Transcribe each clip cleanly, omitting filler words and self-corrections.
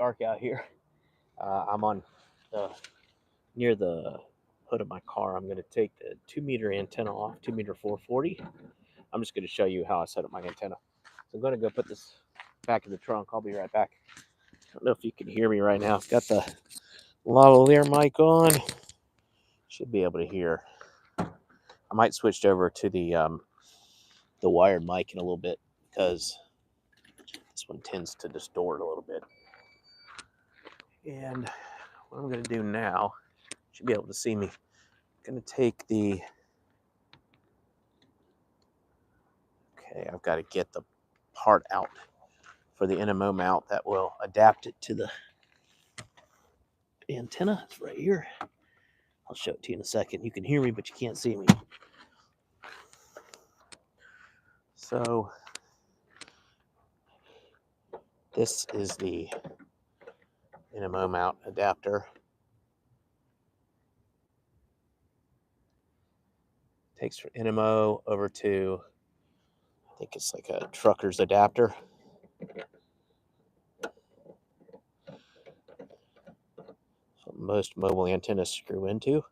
dark out here. I'm on near the hood of my car. I'm going to take the 2-meter antenna off, 2-meter 440. I'm just going to show you how I set up my antenna. So I'm going to go put this back in the trunk. I'll be right back. I don't know if you can hear me right now. I've got the lavalier mic on. Should be able to hear. I might switch over to the wired mic in a little bit because this one tends to distort a little bit. And what I'm going to do now, you should be able to see me. I'm going to take the, okay, I've got to get the part out for the NMO mount that will adapt it to the antenna. It's right here. I'll show it to you in a second. You can hear me, but you can't see me. So this is the NMO mount adapter. Takes from NMO over to, I think it's like a trucker's adapter. So most mobile antennas screw into.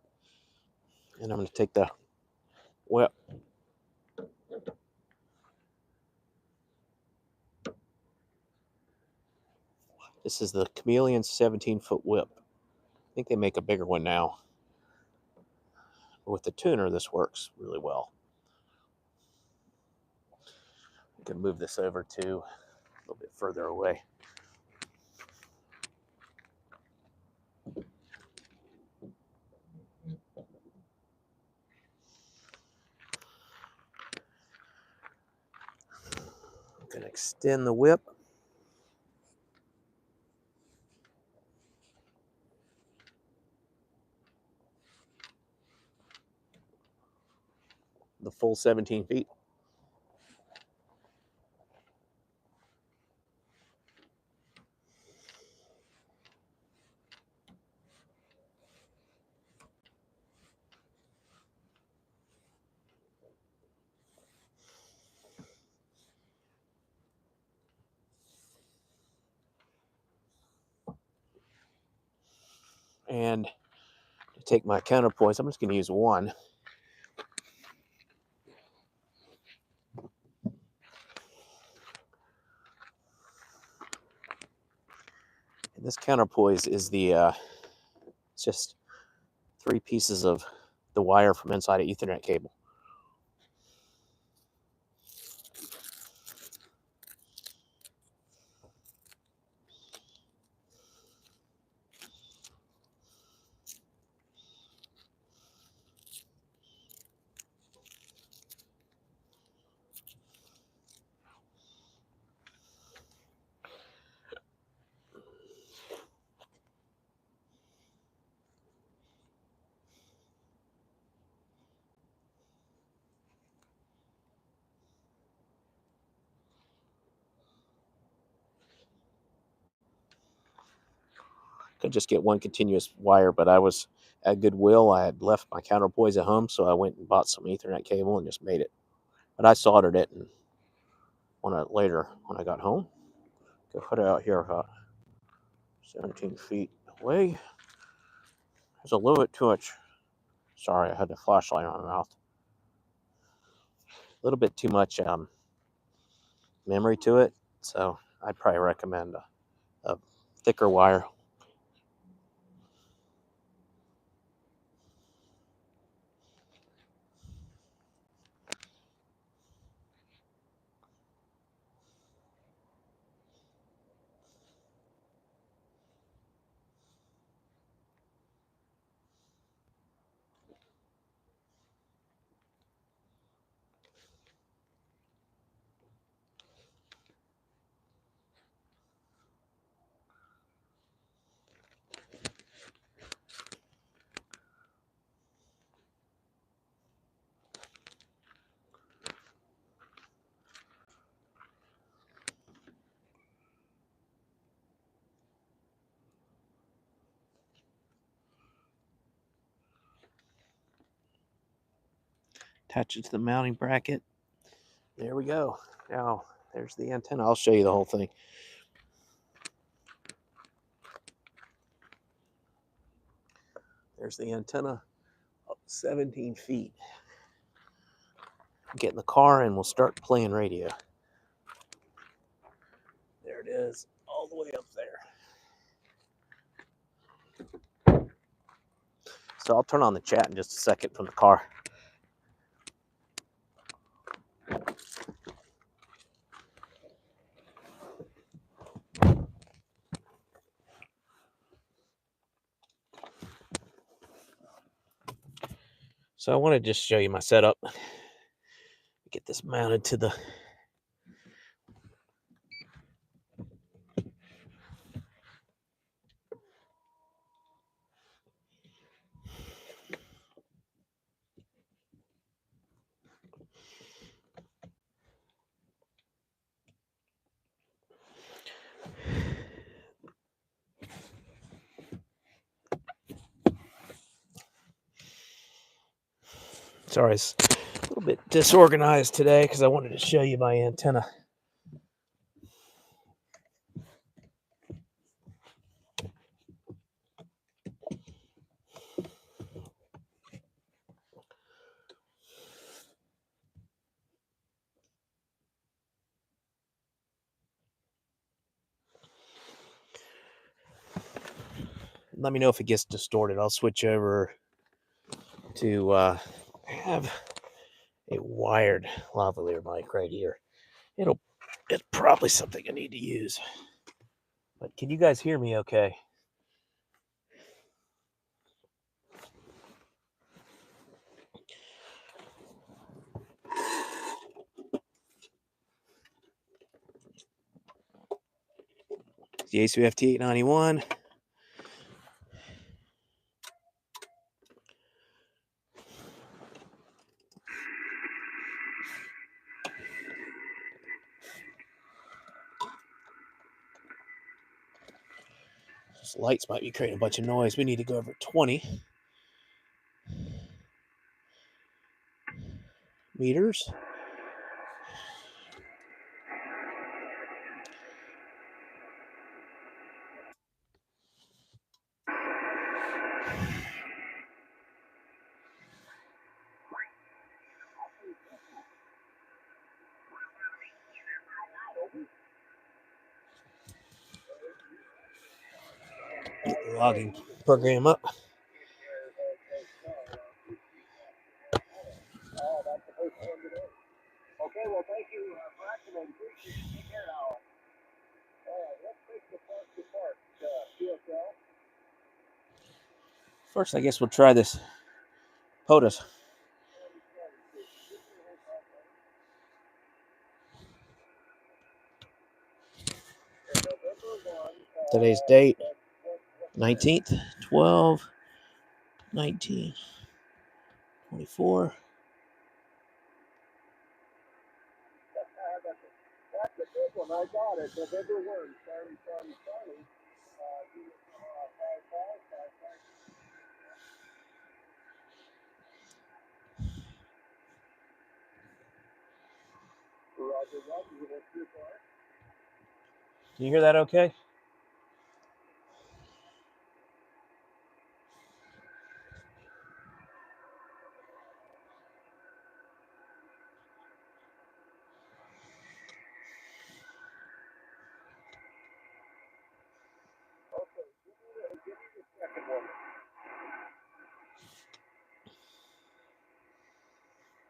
And I'm going to take the, well, this is the Chameleon 17-foot whip. I think they make a bigger one now. With the tuner, this works really well. I can move this over to a little bit further away. I'm going to extend the whip. The full 17 feet. And to take my counterpoise, I'm just going to use one. And this counterpoise is the, it's just 3 pieces of the wire from inside an Ethernet cable. Could just get one continuous wire, but I was at Goodwill. I had left my counterpoise at home, so I went and bought some Ethernet cable and just made it. But I soldered it, and later when I got home, go put it out here about 17 feet away. There's a little bit too much. Sorry, I had the flashlight on my mouth. A little bit too much memory to it, so I'd probably recommend a thicker wire. Attach it to the mounting bracket. There we go. Now, there's the antenna. I'll show you the whole thing. There's the antenna, up 17 feet. Get in the car and we'll start playing radio. There it is, all the way up there. So I'll turn on the chat in just a second from the car. So I want to just show you my setup. Get this mounted to the Sorry, it's a little bit disorganized today because I wanted to show you my antenna. Let me know if it gets distorted. I'll switch over to have a wired lavalier mic right here. It's probably something I need to use. But can you guys hear me okay? The ACFT 891. These lights might be creating a bunch of noise. We need to go over 20 meters. Get the logging program up. Okay, well, thank you for activating. Appreciate it. Take care now. All right, let's take the parts apart. QSL. First, I guess we'll try this POTUS. Today's date, 19th, 12, 19, 24. That's a big one. I got it. November 1. Sorry. Can you hear that okay?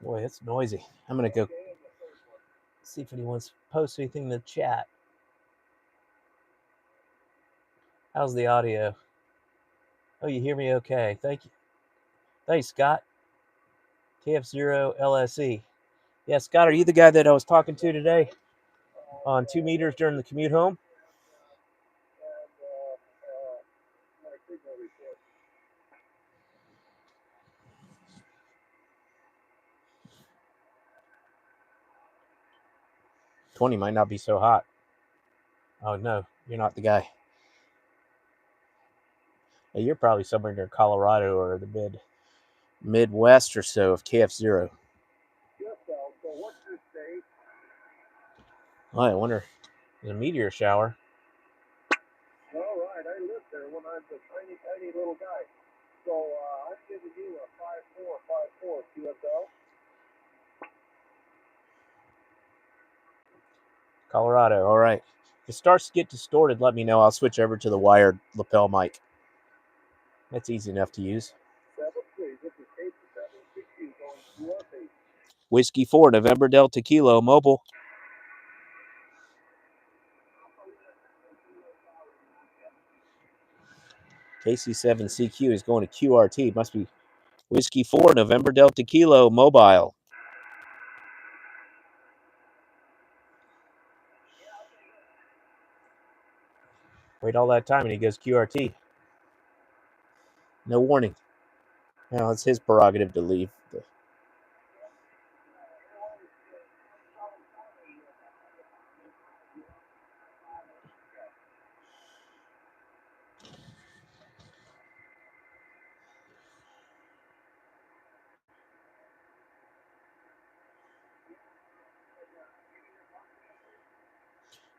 Boy, it's noisy. I'm going to go see if anyone's posted anything in the chat. How's the audio? Oh, you hear me okay. Thank you. Thanks, Scott. KF0 LSE. Yeah, Scott, are you the guy that I was talking to today on 2 meters during the commute home? $20 might not be so hot. Oh, no, you're not the guy. Hey, you're probably somewhere near Colorado or the Midwest or so of KF0. Oh, I wonder. There's a meteor shower. All right, I lived there when I was a tiny little guy. So I'm giving you a 5454 QSO. Colorado. All right. If it starts to get distorted, let me know. I'll switch over to the wired lapel mic. That's easy enough to use. 73. This is K762 going QRP. Whiskey 4, November Delta Kilo, mobile. KC7CQ is going to QRT. Must be Whiskey 4, November Delta Kilo, mobile. Wait all that time and he goes QRT. No warning. Now it's his prerogative to leave.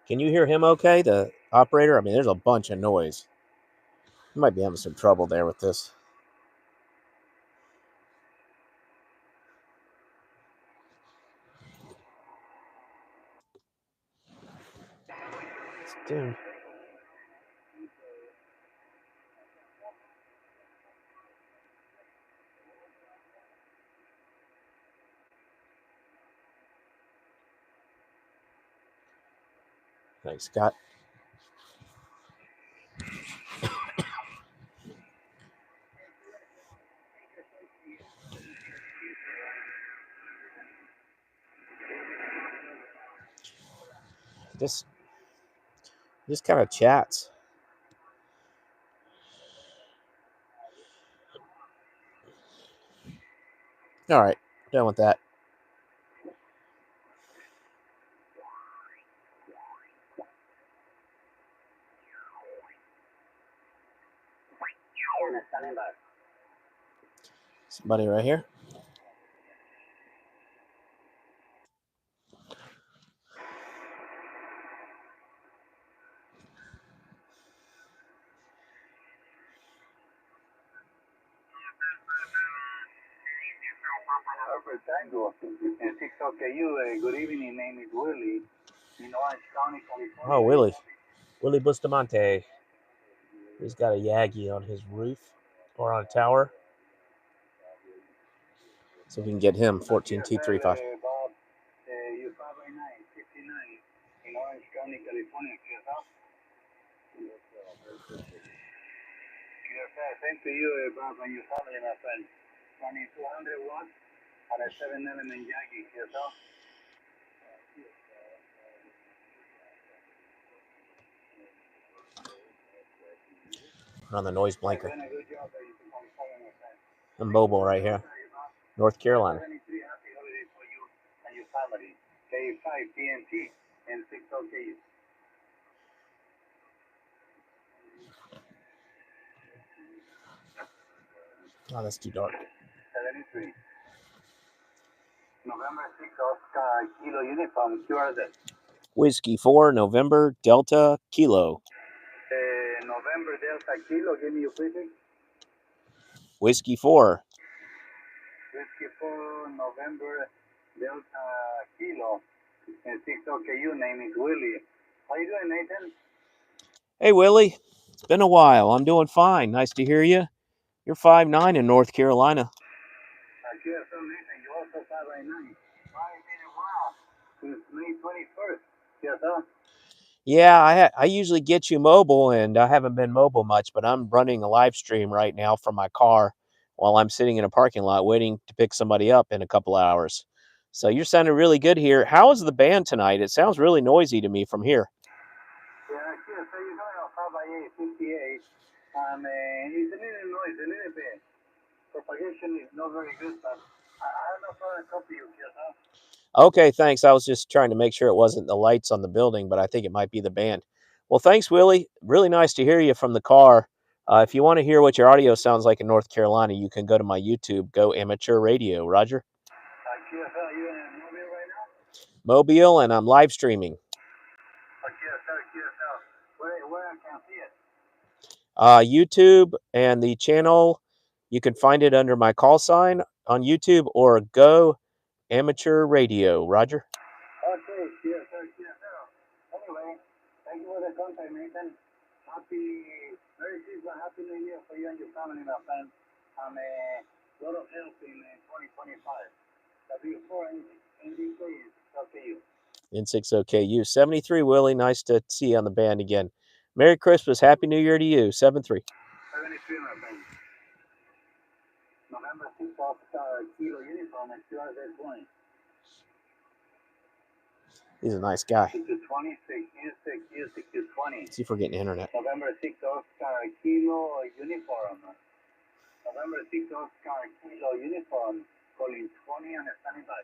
Can you hear him okay, the operator? I mean, there's a bunch of noise. You might be having some trouble there with this. Dude. Thanks, Scott. Just kind of chats. All right, done with that. Somebody right here. Albert Tango and 6OKU. Good evening. Name is Willie in Orange County, California. Oh, Willie. Willie Bustamante. He's got a Yagi on his roof or on a tower. So we can get him 14235. Bob, you 599 in Orange County, California. Same to you, Bob, and your family, my friend. Running 200 watts on a 7-element Yagi. QSO. On the noise blanker. I'm mobile right here. North Carolina. K5 TNT and 6 OKU. Oh, that's too dark. 73. November 6 Oscar Kilo Uniform QRZ. Whiskey 4, November Delta Kilo. November Delta Kilo, give me your prefix. Whiskey 4. Whiskey 4, November Delta Kilo, and 6 OKU, name is Willie. How you doing, Nathan? Hey, Willie. It's been a while. I'm doing fine. Nice to hear you. You're 5'9" in North Carolina. QSO, Nathan, you also 599. Why it's been a while? Since May 21st. QSO. Yeah, I usually get you mobile, and I haven't been mobile much, but I'm running a live stream right now from my car while I'm sitting in a parking lot waiting to pick somebody up in a couple of hours. So you're sounding really good here. How is the band tonight? It sounds really noisy to me from here. Yeah, QSO, you're going on 5 58. It's a little noise, a little bit. Propagation is not very good, but I have no problem copy you, QSO. Okay, thanks. I was just trying to make sure it wasn't the lights on the building, but I think it might be the band. Well, thanks, Willie. Really nice to hear you from the car. If you want to hear what your audio sounds like in North Carolina, you can go to my YouTube, Go Amateur Radio. Roger. QSO, you in Mobile right now? Mobile, and I'm live streaming. Where I can see it? YouTube and the channel You can find it under my call sign on YouTube or Go Amateur Radio. Roger. Okay, QSO. Anyway, thank you for the contact, Nathan. Merry Christmas, Happy New Year for you and your family, my friend. And a lot of health in 2025. W4 NDK is up to you. N60KU 73. Willie, nice to see you on the band again. Merry Christmas, Happy New Year to you. 73. 73, my friend. November 6th, Oscar Kilo Uniform and QSO 20. He's a nice guy. CQ20, CQ20. See if we're getting internet. November 6th, Oscar Kilo Uniform. November 6th, Oscar Kilo Uniform. Calling 20 and standing by.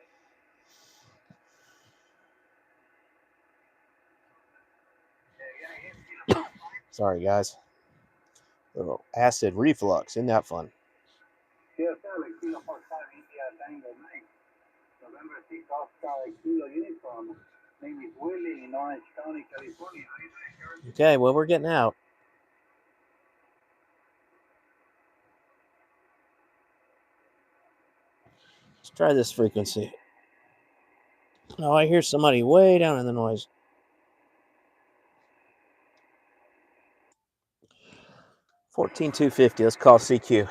Sorry, guys. Little acid reflux. Isn't that fun? QSO, Kilo 45, India, Tango 9. November 6th, Oscar Kilo Uniform. Name is Willie in Orange County, California. Okay, well, we're getting out. Let's try this frequency. Oh, I hear somebody way down in the noise. 14250. Let's call CQ.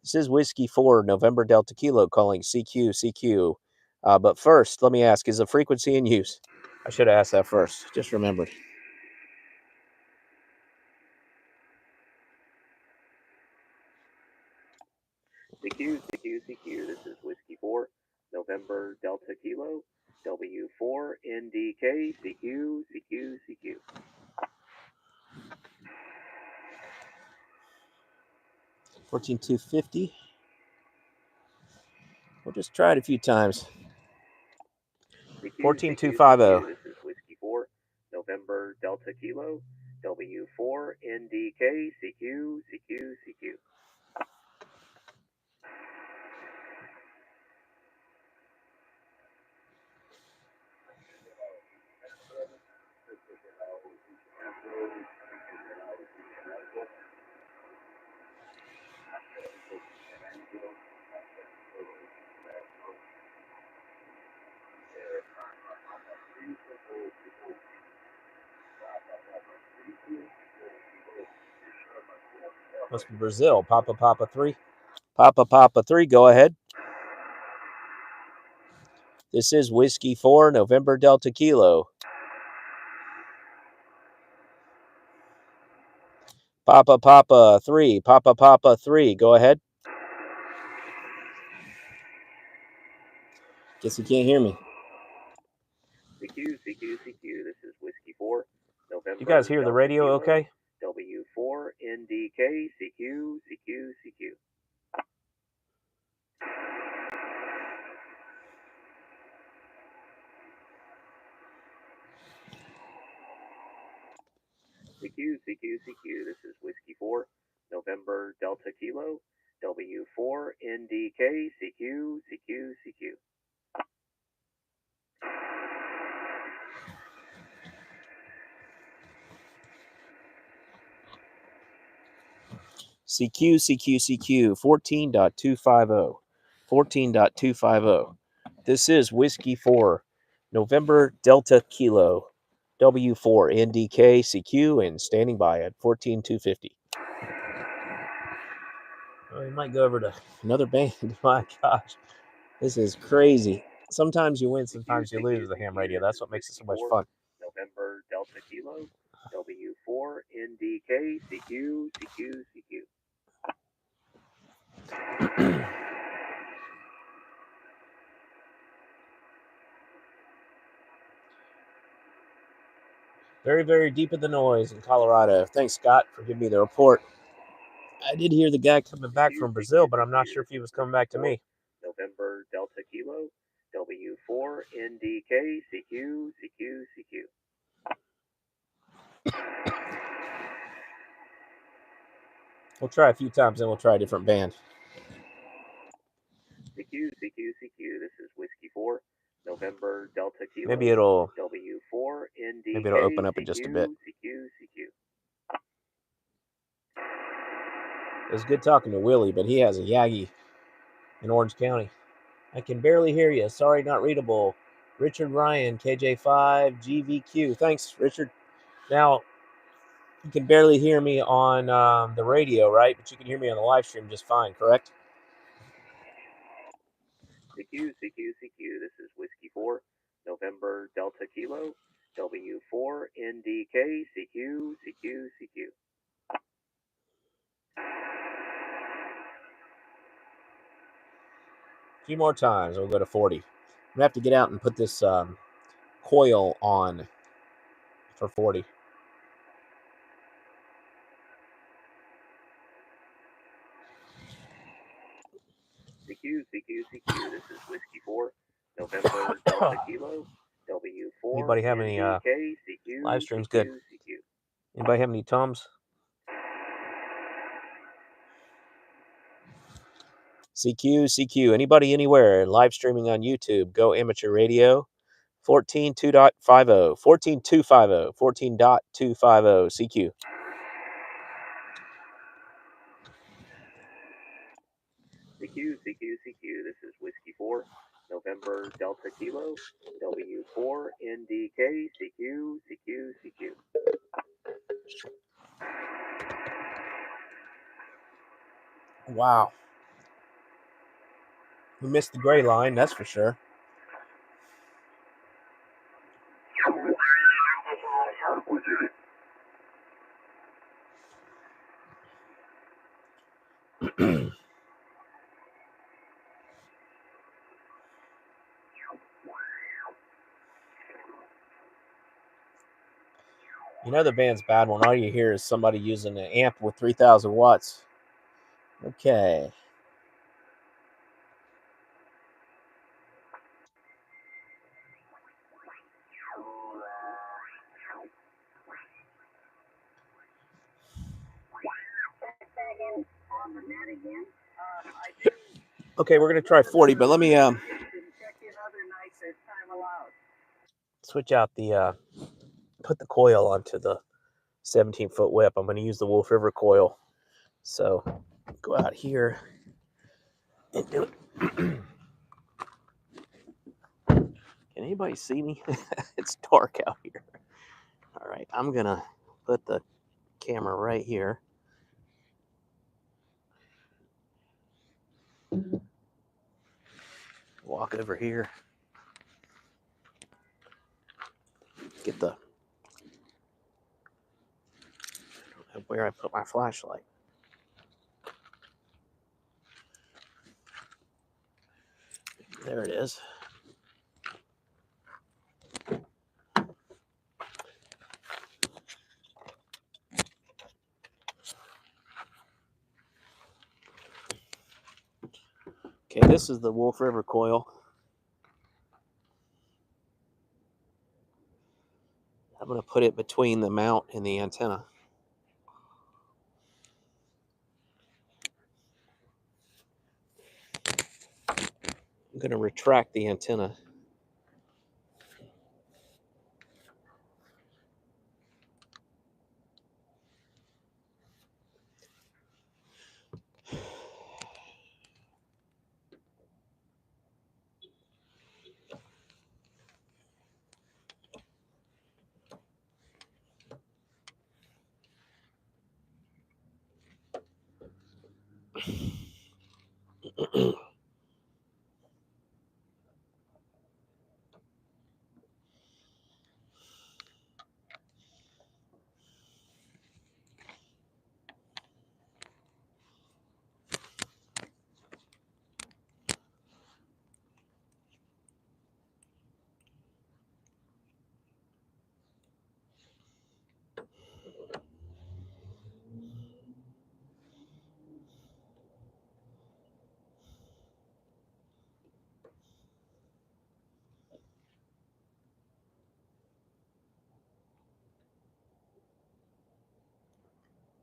This is Whiskey 4, November Delta Kilo, calling CQ. But first, let me ask, is the frequency in use? I should have asked that first. Just remembered. CQ. This is Whiskey 4, November Delta Kilo, W4 NDK, CQ. 14250. We'll just try it a few times. 14250. This is Whiskey 4, November Delta Kilo, W4 NDK, CQ. Must be Brazil. Papa 3. Papa 3, go ahead. This is Whiskey 4, November Delta Kilo. Papa 3. Papa 3, go ahead. Guess you can't hear me. CQ. This is Whiskey 4, November. You guys hear the radio okay? W4 NDK, CQ. CQ. This is Whiskey 4, November Delta Kilo, W4 NDK, CQ. CQ 14.250. 14.250. This is Whiskey 4, November Delta Kilo, W4 NDK CQ, and standing by at 14.250. Oh, we might go over to another band. My gosh, this is crazy. Sometimes you win, sometimes you lose with the ham radio. That's what makes it so much fun. November Delta Kilo, W4 NDK, CQ. Very, very deep in the noise in Colorado. Thanks, Scott, for giving me the report. I did hear the guy coming back from Brazil, but I'm not sure if he was coming back to me. November Delta Kilo, W4 NDK, CQ. We'll try a few times, then we'll try a different band. CQ. This is Whiskey 4, November Delta Kilo. Maybe it'll W4 NDK. Maybe it'll open up in just a bit. CQ. It was good talking to Willie, but he has a Yagi in Orange County. I can barely hear you. Sorry, not readable. Richard Ryan, KJ5, GVQ. Thanks, Richard. Now, you can barely hear me on the radio, right? But you can hear me on the live stream just fine, correct? CQ, this is Whiskey 4, November Delta Kilo, W4 NDK, CQ. A few more times, we'll go to 40. I'm going to have to get out and put this coil on for 40. CQ, this is Whiskey 4, November Delta Kilo, W4 Anybody have any NDK, CQ. live streams? Good. Anybody have any Tums? CQ. Anybody anywhere live streaming on YouTube? Go Amateur Radio. 14.2.50. 14.250. 14.250. CQ. CQ. This is Whiskey 4, November Delta Kilo, W4 NDK, CQ. Wow. We missed the gray line, that's for sure. You know the band's bad when all you hear is somebody using an amp with 3,000 watts. Okay. Okay, we're going to try 40, but let me switch out the, put the coil onto the 17-foot whip. I'm going to use the Wolf River coil. So go out here and do it. Can anybody see me? It's dark out here. All right, I'm going to put the camera right here. Walk over here. Get the, I don't know where I put my flashlight. There it is. Okay, this is the Wolf River coil. I'm going to put it between the mount and the antenna. I'm going to retract the antenna.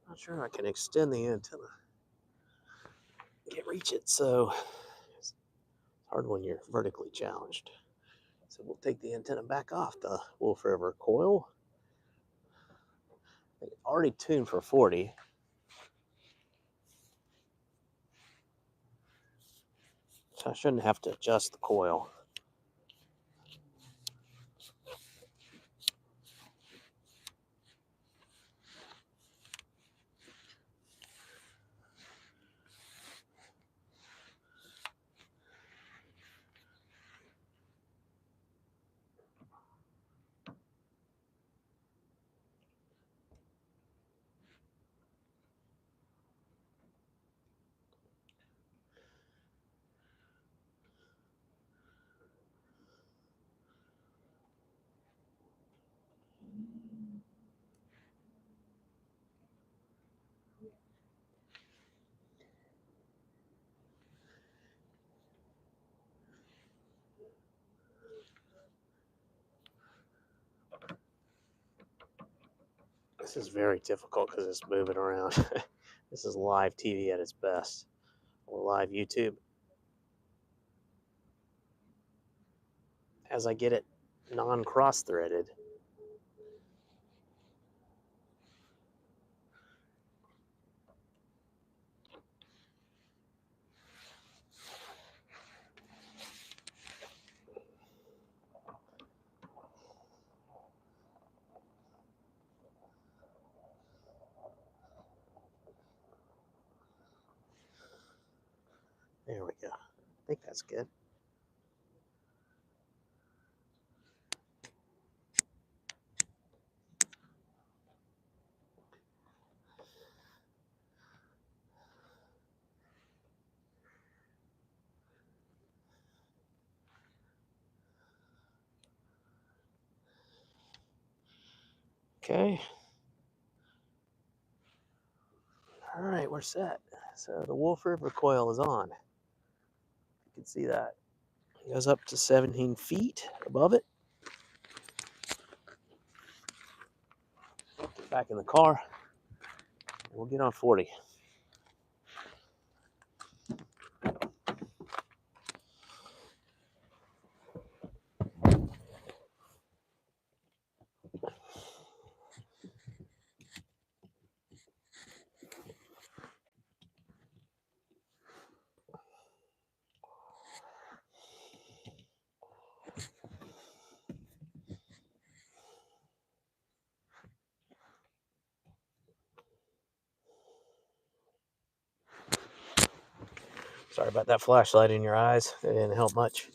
Not sure I can extend the antenna. Can't reach it, so it's hard when you're vertically challenged. So we'll take the antenna back off the Wolf River coil. Already tuned for 40. I shouldn't have to adjust the coil. This is very difficult because it's moving around. This is live TV at its best, or live YouTube. As I get it non-cross-threaded, there we go. I think that's good. Okay. All right, we're set. So the Wolf River coil is on. You can see that. It goes up to 17 feet above it. Get back in the car. And we'll get on 40. Sorry about that flashlight in your eyes. It didn't help much.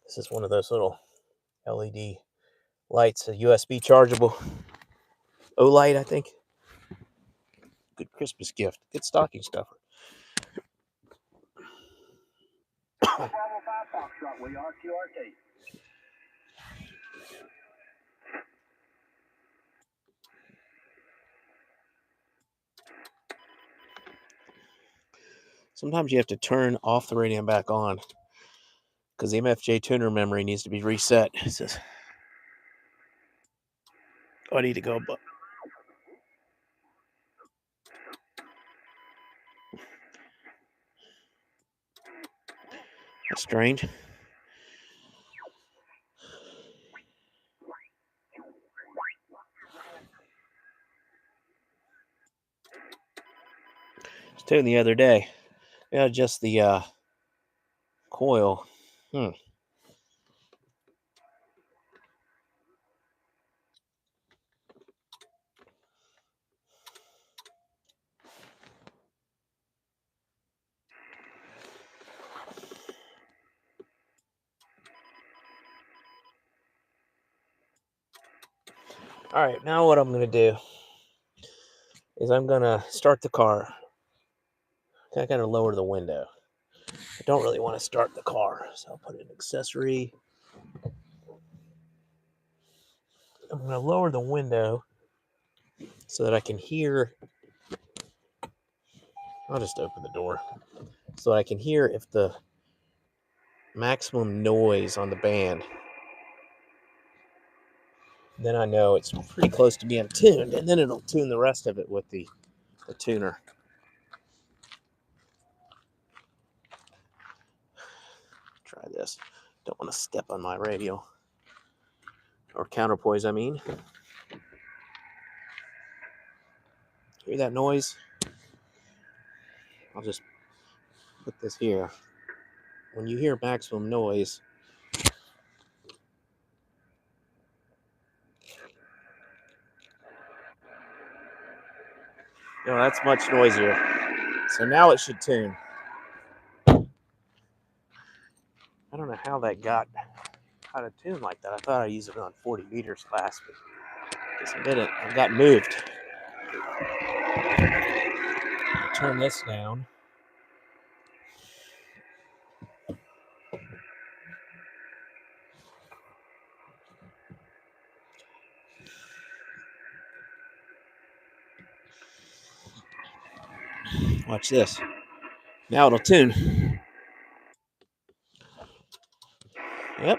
This is one of those little LED lights, a USB chargeable O-light, I think. Good Christmas gift. Good stocking stuffer. Bravo 5 Foxtrot, we are QRT. Sometimes you have to turn off the radio and back on because the MFJ tuner memory needs to be reset. It says, oh, I need to go. That's strange. Just tuned the other day. Yeah, just the coil. All right, now what I'm going to do is I'm going to start the car. I got to lower the window. I don't really want to start the car, so I'll put an accessory. I'm going to lower the window so that I can hear. I'll just open the door so I can hear if the maximum noise on the band. Then I know it's pretty close to being tuned, and then it'll tune the rest of it with the tuner. Try this. Don't want to step on my radio. Or counterpoise, I mean. Hear that noise? I'll just put this here. When you hear maximum noise, that's much noisier. So now it should tune. I don't know how that got out of tune like that. I thought I used it on 40 meters class, but I guess I didn't. I got moved. Turn this down. Watch this. Now it'll tune. Yep.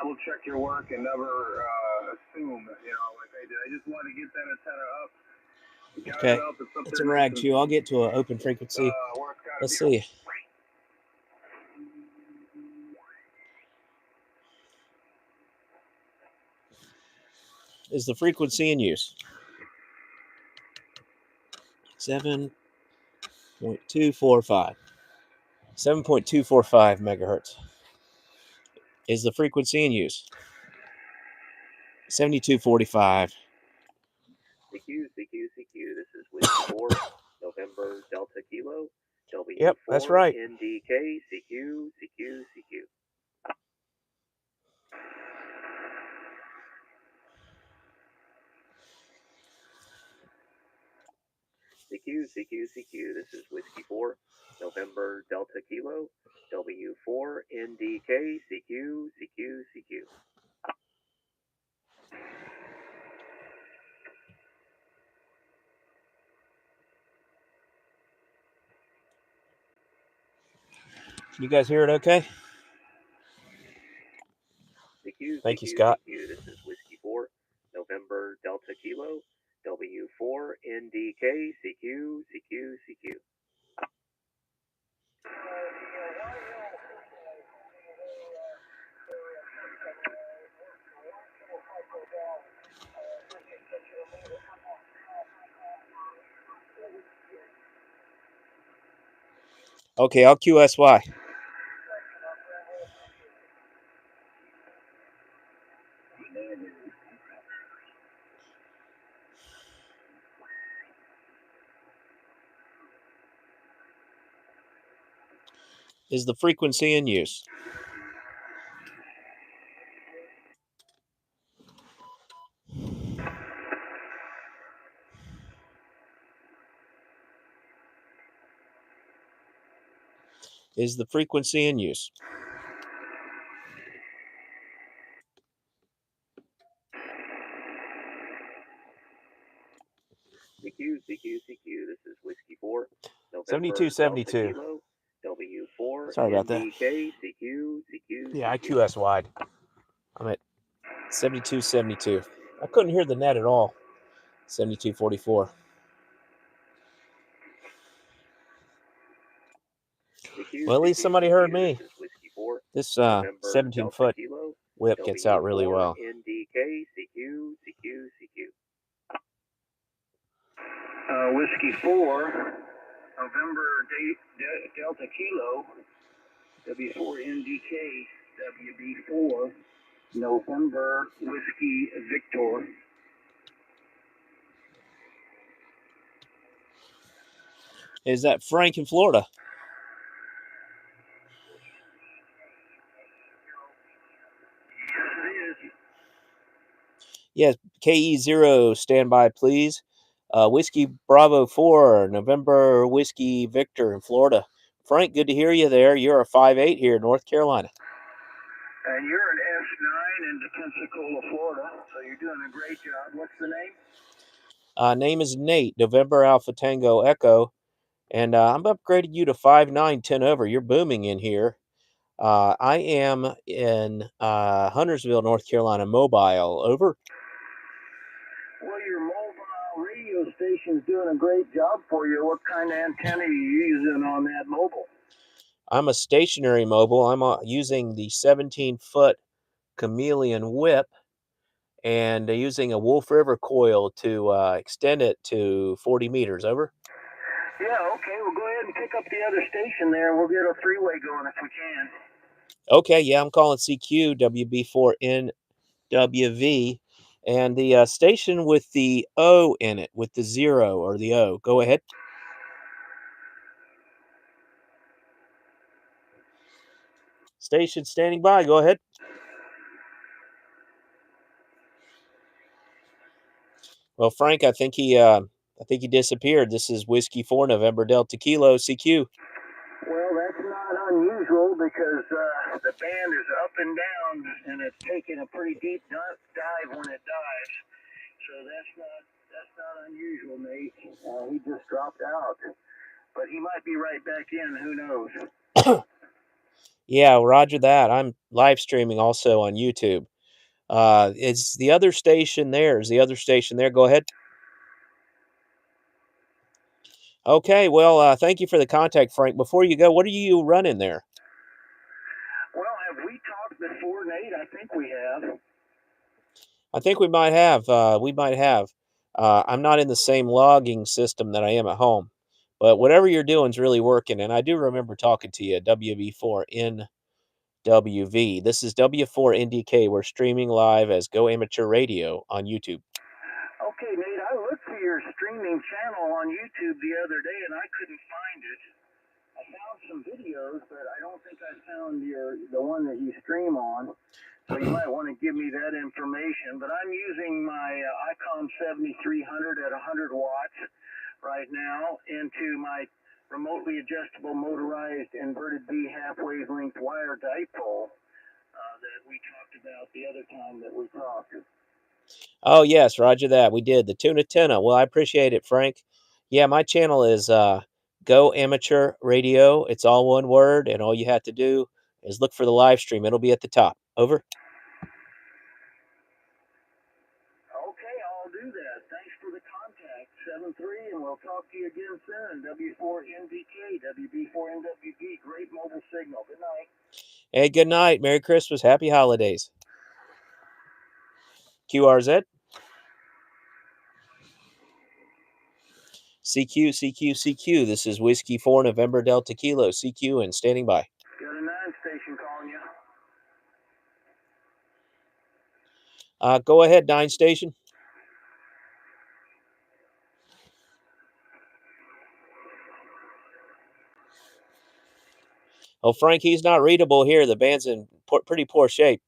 I will check your work and never assume, like I did. I just want to get that antenna up. Okay. It's a rag too. I'll get to an open frequency. Let's see. Is the frequency in use? 7.245. 7.245 megahertz. Is the frequency in use? 7245. CQ. This is Whiskey 4, November Delta Kilo, W4 Yep, that's right. NDK, CQ. CQ. This is Whiskey 4, November Delta Kilo, W4 NDK, CQ. Can you guys hear it okay? CQ. Thank you, Scott. This is Whiskey 4, November Delta Kilo, W4 NDK, CQ. Okay, I'll QSY. Is the frequency in use? Is the frequency in use? CQ. This is Whiskey 4, November 7272. Delta Kilo, W4 Sorry about that. NDK, CQ. Yeah, I QSY'd. I'm at 7272. I couldn't hear the net at all. 7244. Well, at least somebody heard me. This 17-foot whip gets out really well. NDK, CQ. Whiskey 4, November Delta Kilo, W4 NDK, WB4, November Whiskey Victor. Is that Frank in Florida? Yes, KE0, stand by, please. Whiskey Bravo 4, November Whiskey Victor in Florida. Frank, good to hear you there. You're a 5'8" here in North Carolina. And you're an S9 in Pensacola, Florida, so you're doing a great job. What's the name? Name is Nate, November Alpha Tango Echo. And I'm upgrading you to 5'9", 10 over. You're booming in here. I am in Huntersville, North Carolina, mobile. Over. Well, your mobile radio station's doing a great job for you. What kind of antenna are you using on that mobile? I'm a stationary mobile. I'm using the 17-foot Chameleon whip, and using a Wolf River coil to extend it to 40 meters. Over. Yeah, okay. We'll go ahead and pick up the other station there, and we'll get a three-way going if we can. Okay, yeah, I'm calling CQ WB4NWV, and the station with the O in it, with the 0 or the O. Go ahead. Station standing by. Go ahead. Well, Frank, I think he disappeared. This is Whiskey 4 November Delta Kilo CQ. Well, that's not unusual because the band is up and down, and it's taking a pretty deep dive when it dives. So that's not unusual, Nate. He just dropped out, but he might be right back in. Who knows? Yeah, roger that. I'm live streaming also on YouTube. Is the other station there? Is the other station there? Go ahead. Okay, well, thank you for the contact, Frank. Before you go, what are you running there? Well, have we talked before, Nate? I think we have. I think we might have. I'm not in the same logging system that I am at home, but whatever you're doing is really working. And I do remember talking to you, WB4NWV. This is W4NDK. We're streaming live as Go Amateur Radio on YouTube. Okay, Nate, I looked for your streaming channel on YouTube the other day, and I couldn't find it. I found some videos, but I don't think I found the one that you stream on. So you might want to give me that information. But I'm using my Icom 7300 at 100 watts right now into my remotely adjustable motorized inverted B half-wave length wire dipole that we talked about the other time that we talked. Oh, yes, roger that. We did. The Tuna Tuna. Well, I appreciate it, Frank. Yeah, my channel is Go Amateur Radio. It's all one word, and all you have to do is look for the live stream. It'll be at the top. Over. Okay, I'll do that. Thanks for the contact. 7-3, and we'll talk to you again soon. W4NDK, WB4NWB, great mobile signal. Good night. Hey, good night. Merry Christmas. Happy holidays. QRZ. CQ, CQ, CQ. This is Whiskey 4 November Delta Kilo. CQ and standing by. Got a 9 station calling you. Go ahead, 9 station. Oh, Frank, he's not readable here. The band's in pretty poor shape.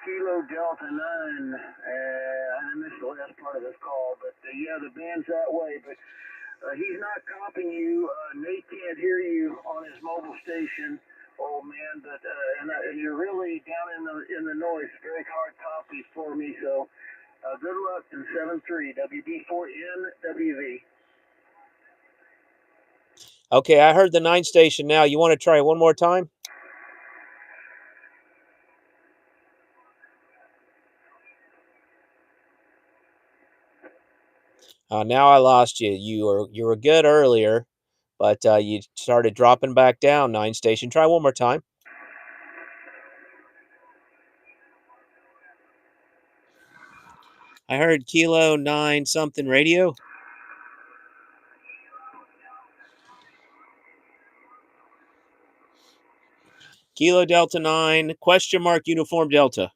Kilo Delta 9. I missed the last part of this call, but yeah, the band's that way. But he's not copying you. Nate can't hear you on his mobile station, old man. But and you're really down in the noise. Very hard copy for me. So good luck in 7-3 WB4NWV. Okay, I heard the 9 station now. You want to try one more time? Now I lost you. You were good earlier, but you started dropping back down. 9 station. Try one more time. I heard Kilo 9 something radio. Kilo Delta 9 question mark uniform Delta.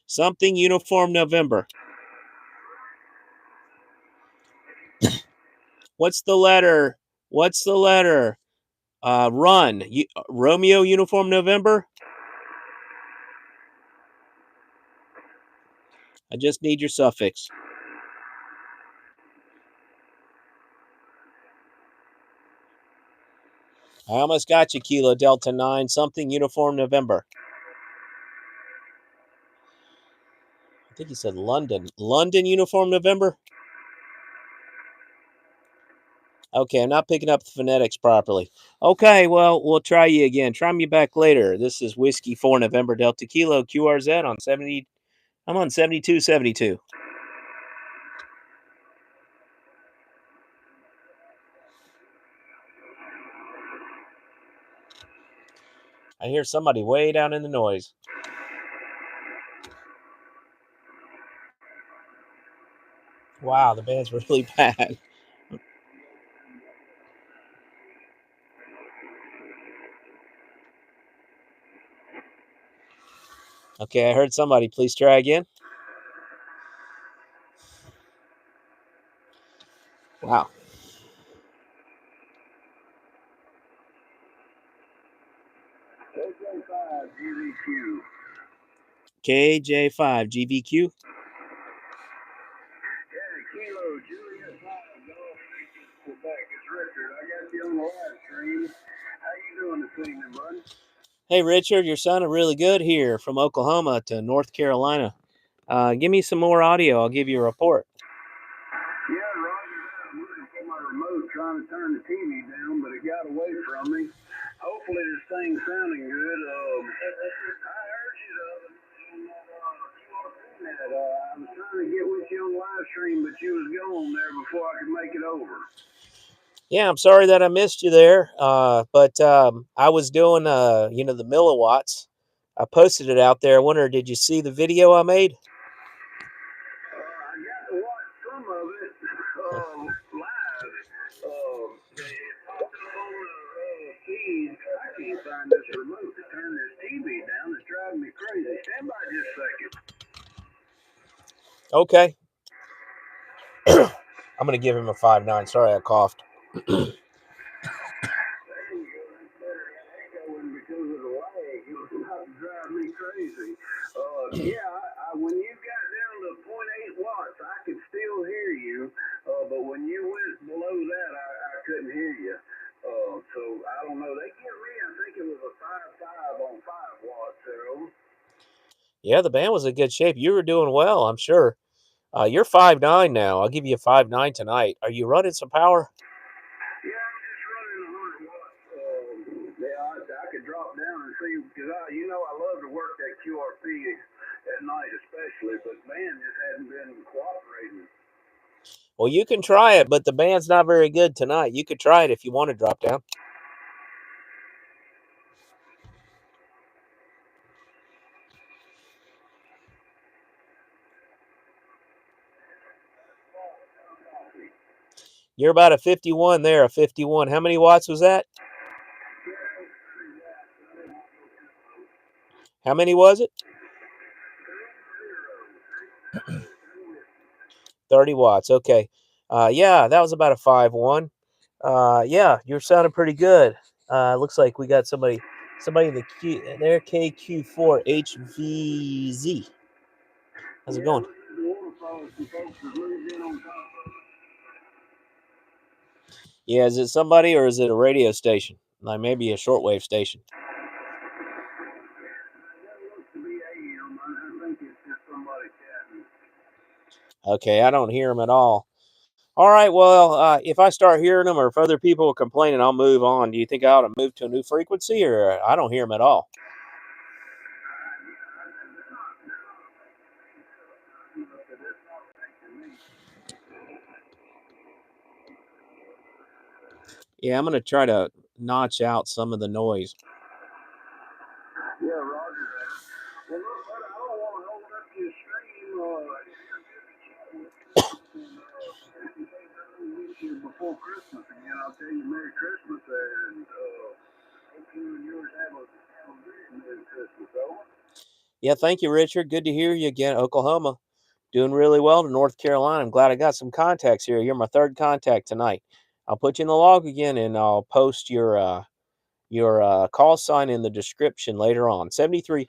Something uniform November. What's the letter? What's the letter? Run. Romeo uniform November. I just need your suffix. I almost got you, Kilo Delta 9, something uniform November. I think he said London. London uniform November? Okay, I'm not picking up the phonetics properly. Okay, well, we'll try you again. Try me back later. This is Whiskey 4 November Delta Kilo QRZ on 70. I'm on 7272. I hear somebody way down in the noise. Wow, the band's really bad. Okay, I heard somebody. Please try again. Wow. KJ5 GVQ. KJ5 GVQ. Yeah, Kilo Juliet 5 Golf Quebec. It's Richard. I got you on the live stream. How you doing this evening, bud? Hey, Richard, you're sounding really good here from Oklahoma to North Carolina. Give me some more audio. I'll give you a report. Yeah, Roger. I'm looking for my remote, trying to turn the TV down, but it got away from me. Hopefully, this thing's sounding good. I heard you I was trying to get with you on live stream, but you was gone there before I could make it over. Yeah, I'm sorry that I missed you there. But I was doing, the milliwatts. I posted it out there. I wonder, did you see the video I made? I got to watch some of it live. It popped up on the feed. I can't find this remote to turn this TV down. It's driving me crazy. Stand by just a second. Okay. I'm going to give him a 5.9. Sorry, I coughed. There you go. That's better than echoing because of the lag. It was about to drive me crazy. When you got down to 0.8 watts, I could still hear you. But when you went below that, I couldn't hear you. So I don't know. They give me, I think it was a 5.5 on 5 watts there. Yeah, the band was in good shape. You were doing well, I'm sure. You're 5.9 now. I'll give you a 5.9 tonight. Are you running some power? Yeah, I'm just running 100 watts. I could drop down and see, because I love to work that QRP at night especially, but man just hadn't been cooperating. Well, you can try it, but the band's not very good tonight. You could try it if you want to drop down. You're about a 51 there, a 51. How many watts was that? How many was it? 30 watts. Okay. Yeah, that was about a 5.1. Yeah, you're sounding pretty good. Looks like we got somebody in the their KQ4HVZ. How's it going? Yeah, is it somebody or is it a radio station? Like maybe a shortwave station. Okay, I don't hear them at all. All right, well, if I start hearing them or if other people are complaining, I'll move on. Do you think I ought to move to a new frequency or I don't hear them at all? Yeah, I'm going to try to notch out some of the noise. Yeah, Roger. Well, look, I don't want to hold up your stream. Before Christmas again, I'll tell you Merry Christmas and hope you and yours have a very Merry Christmas, over. Yeah, thank you, Richard. Good to hear you again. Oklahoma, doing really well to North Carolina. I'm glad I got some contacts here. You're my third contact tonight. I'll put you in the log again, and I'll post your call sign in the description later on. 73. I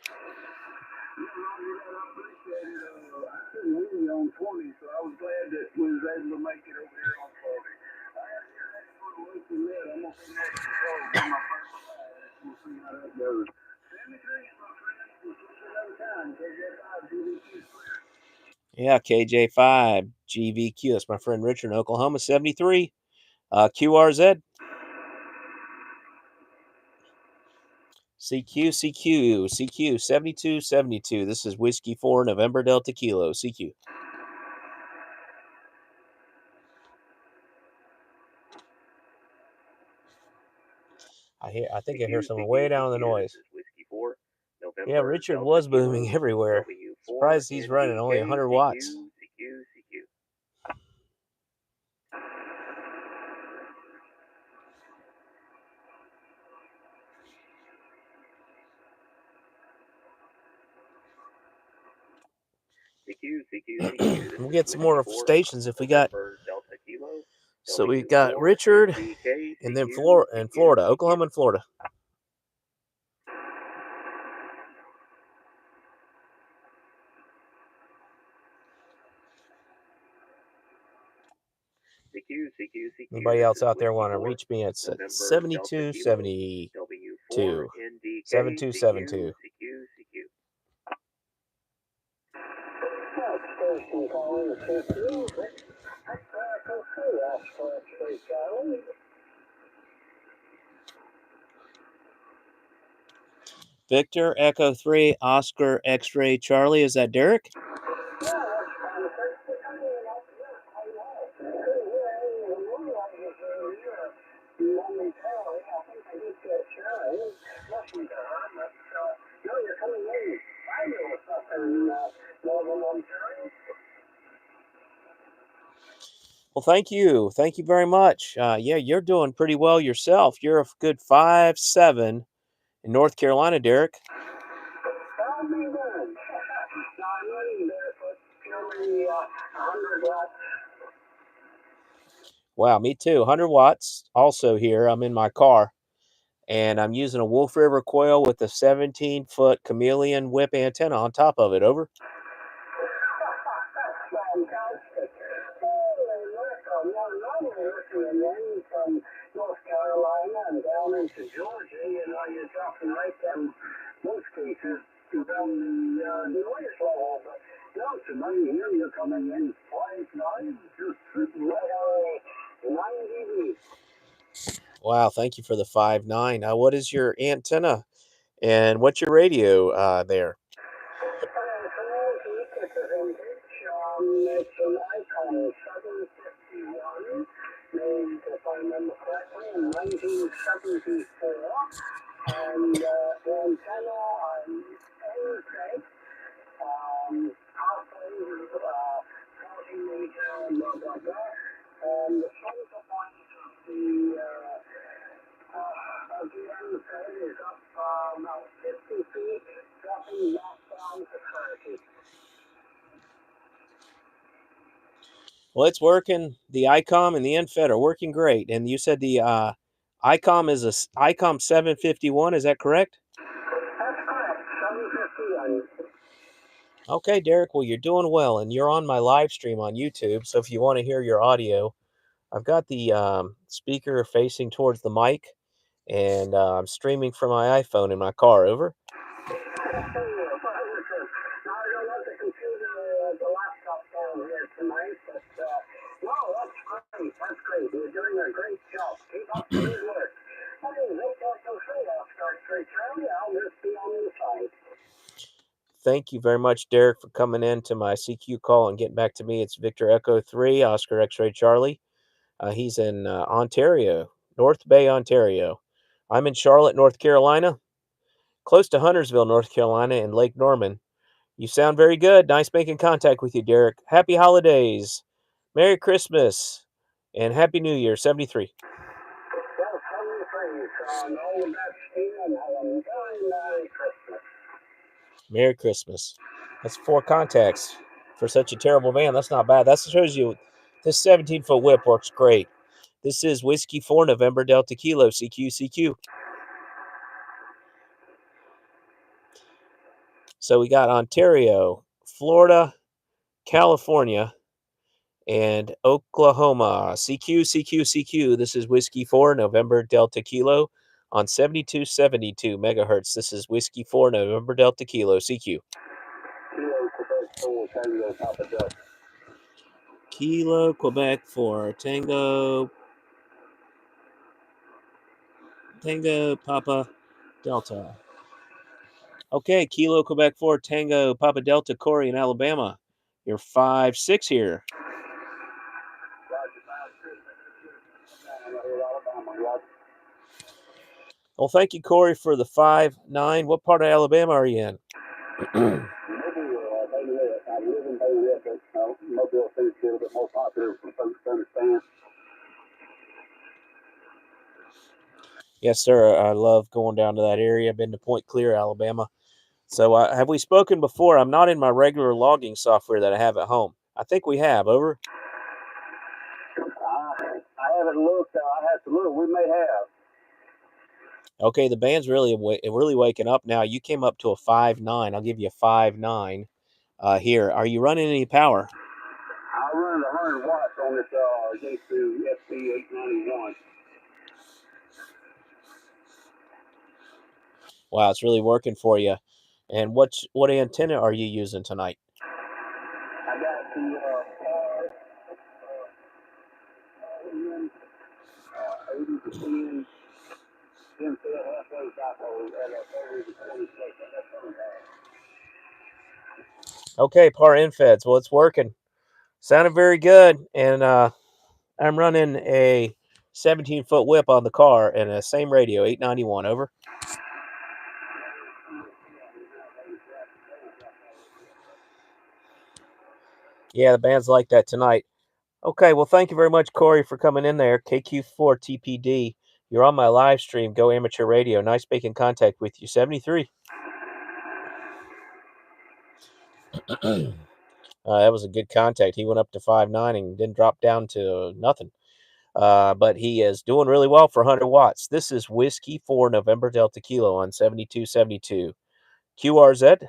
couldn't hear you on 20, so I was glad that we was able to make it over here on 40. I have your next one with you later. I'm going to be next control for my first class. We'll see how that goes. 73 is my friend. We'll see you another time. KJ5 GVQ clear. Yeah, KJ5 GVQ. That's my friend Richard in Oklahoma. 73. QRZ. CQ 7272. This is Whiskey 4 November Delta Kilo. CQ. I think I hear someone way down in the noise. November. Yeah, Richard Delta was Kilo, booming everywhere. W4 Surprised he's running only 100 watts. CQ. CQ. We'll get some more stations if we got. Delta Kilo. So we got Richard, and then Florida, Oklahoma and Florida. CQ. Anybody else out there want to reach me? It's at 7272. W4 NDK 7272. CQ. Station calling CQ. Echo 3, Oscar X-ray Charlie. Victor, Echo 3, Oscar, X-ray, Charlie. Is that Derek? Yeah, that's fine. Thanks for coming up. Yeah, I know. The moonlight is here momentarily. I think I did get Charlie. Listen to her, but no, you're coming in. Fabulous up in Northern Ontario. Well, thank you. Thank you very much. Yeah, you're doing pretty well yourself. You're a good 5'7" in North Carolina, Derek. That'll be good. Now I'm running barefoot, purely 100 watts. Wow, me too. 100 watts. Also here, I'm in my car, and I'm using a Wolf River coil with a 17-foot Chameleon whip antenna on top of it. Over. Fantastic. Holy mackerel. Now, normally listening in from North Carolina and down into Georgia, you're dropping right down, most cases, down the noise level. But no, tonight here you're coming in 5'9", just sitting right on 9 dB. Wow, thank you for the 5'9". What is your antenna, and what's your radio there? It's an Icon 751, made, if I remember correctly, in 1974. And the antenna on anything, oscillators, 40 meter, blah, blah, blah. And the center point of the end is up about 50 feet, dropping back down to 30. Well, it's working. The ICOM and the NFET are working great. And you said the ICOM is a ICOM 751. Is that correct? That's correct, 751. Okay, Derek. Well, you're doing well, and you're on my live stream on YouTube. So if you want to hear your audio, I've got the speaker facing towards the mic, and I'm streaming from my iPhone in my car. Over. Now, I don't want to computer, the laptop down here tonight, but no, that's great. That's great. You're doing a great job. Keep up the good work. Okay, Victor, I'll start straight Charlie. I'll just be on the side. Thank you very much, Derek, for coming in to my CQ call and getting back to me. It's Victor Echo 3, Oscar X-ray Charlie. He's in Ontario, North Bay, Ontario. I'm in Charlotte, North Carolina, close to Huntersville, North Carolina, and Lake Norman. You sound very good. Nice making contact with you, Derek. Happy holidays. Merry Christmas. And Happy New Year, 73. Well, 73, so all the best to you and have a very Merry Christmas. Merry Christmas. That's 4 contacts for such a terrible man. That's not bad. That shows you this 17-foot whip works great. This is Whiskey 4 November Delta Kilo, CQ. So we got Ontario, Florida, California, and Oklahoma. CQ. This is Whiskey 4 November Delta Kilo on 7272 megahertz. This is Whiskey 4 November Delta Kilo, CQ. Kilo Quebec 4 Tango Papa Delta. Okay, Kilo Quebec 4 Tango Papa Delta Corey in Alabama. You're 5'6" here. Well, thank you, Corey, for the 5-9. What part of Alabama are you in? Mobile, I live in Mobile, but Mobile seems a little bit more popular for folks to understand. Yes, sir. I love going down to that area. I've been to Point Clear, Alabama. So have we spoken before? I'm not in my regular logging software that I have at home. I think we have. Over. I haven't looked. I have to look. We may have. Okay, the band's really waking up now. You came up to a 5-9. I'll give you a 5-9 here. Are you running any power? I run 100 watts on this J2 FP891. Wow, it's really working for you. And what antenna are you using tonight? I got the 80 to 10 halfway dipole at a 30 to 26. Okay, par infeds. Well, it's working. Sounded very good. And I'm running a 17-foot whip on the car and a same radio, 891. Over. Yeah, the band's like that tonight. Okay, well, thank you very much, Corey, for coming in there. KQ4TPD. You're on my live stream, Go Amateur Radio. Nice making contact with you. 73. That was a good contact. He went up to 5-9 and didn't drop down to nothing. But he is doing really well for 100 watts. This is Whiskey 4 November Delta Kilo on 7272. QRZ.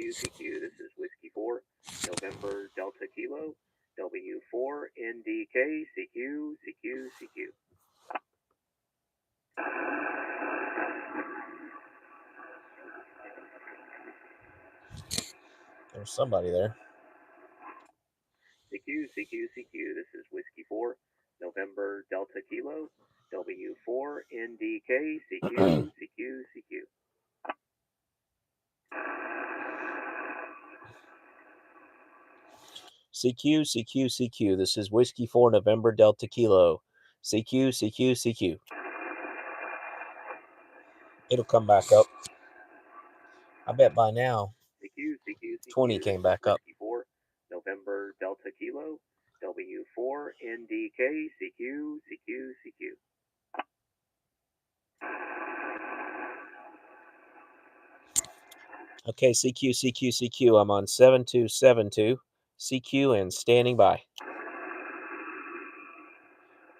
CQ. This is Whiskey 4 November Delta Kilo W4 NDK CQ. There's somebody there. CQ. This is Whiskey 4 November Delta Kilo W4 NDK CQ. CQ. This is Whiskey 4 November Delta Kilo. CQ. It'll come back up. I bet by now CQ. 20 came back up. Whiskey 4 November Delta Kilo W4 NDK CQ. Okay, CQ. I'm on 7272. CQ and standing by.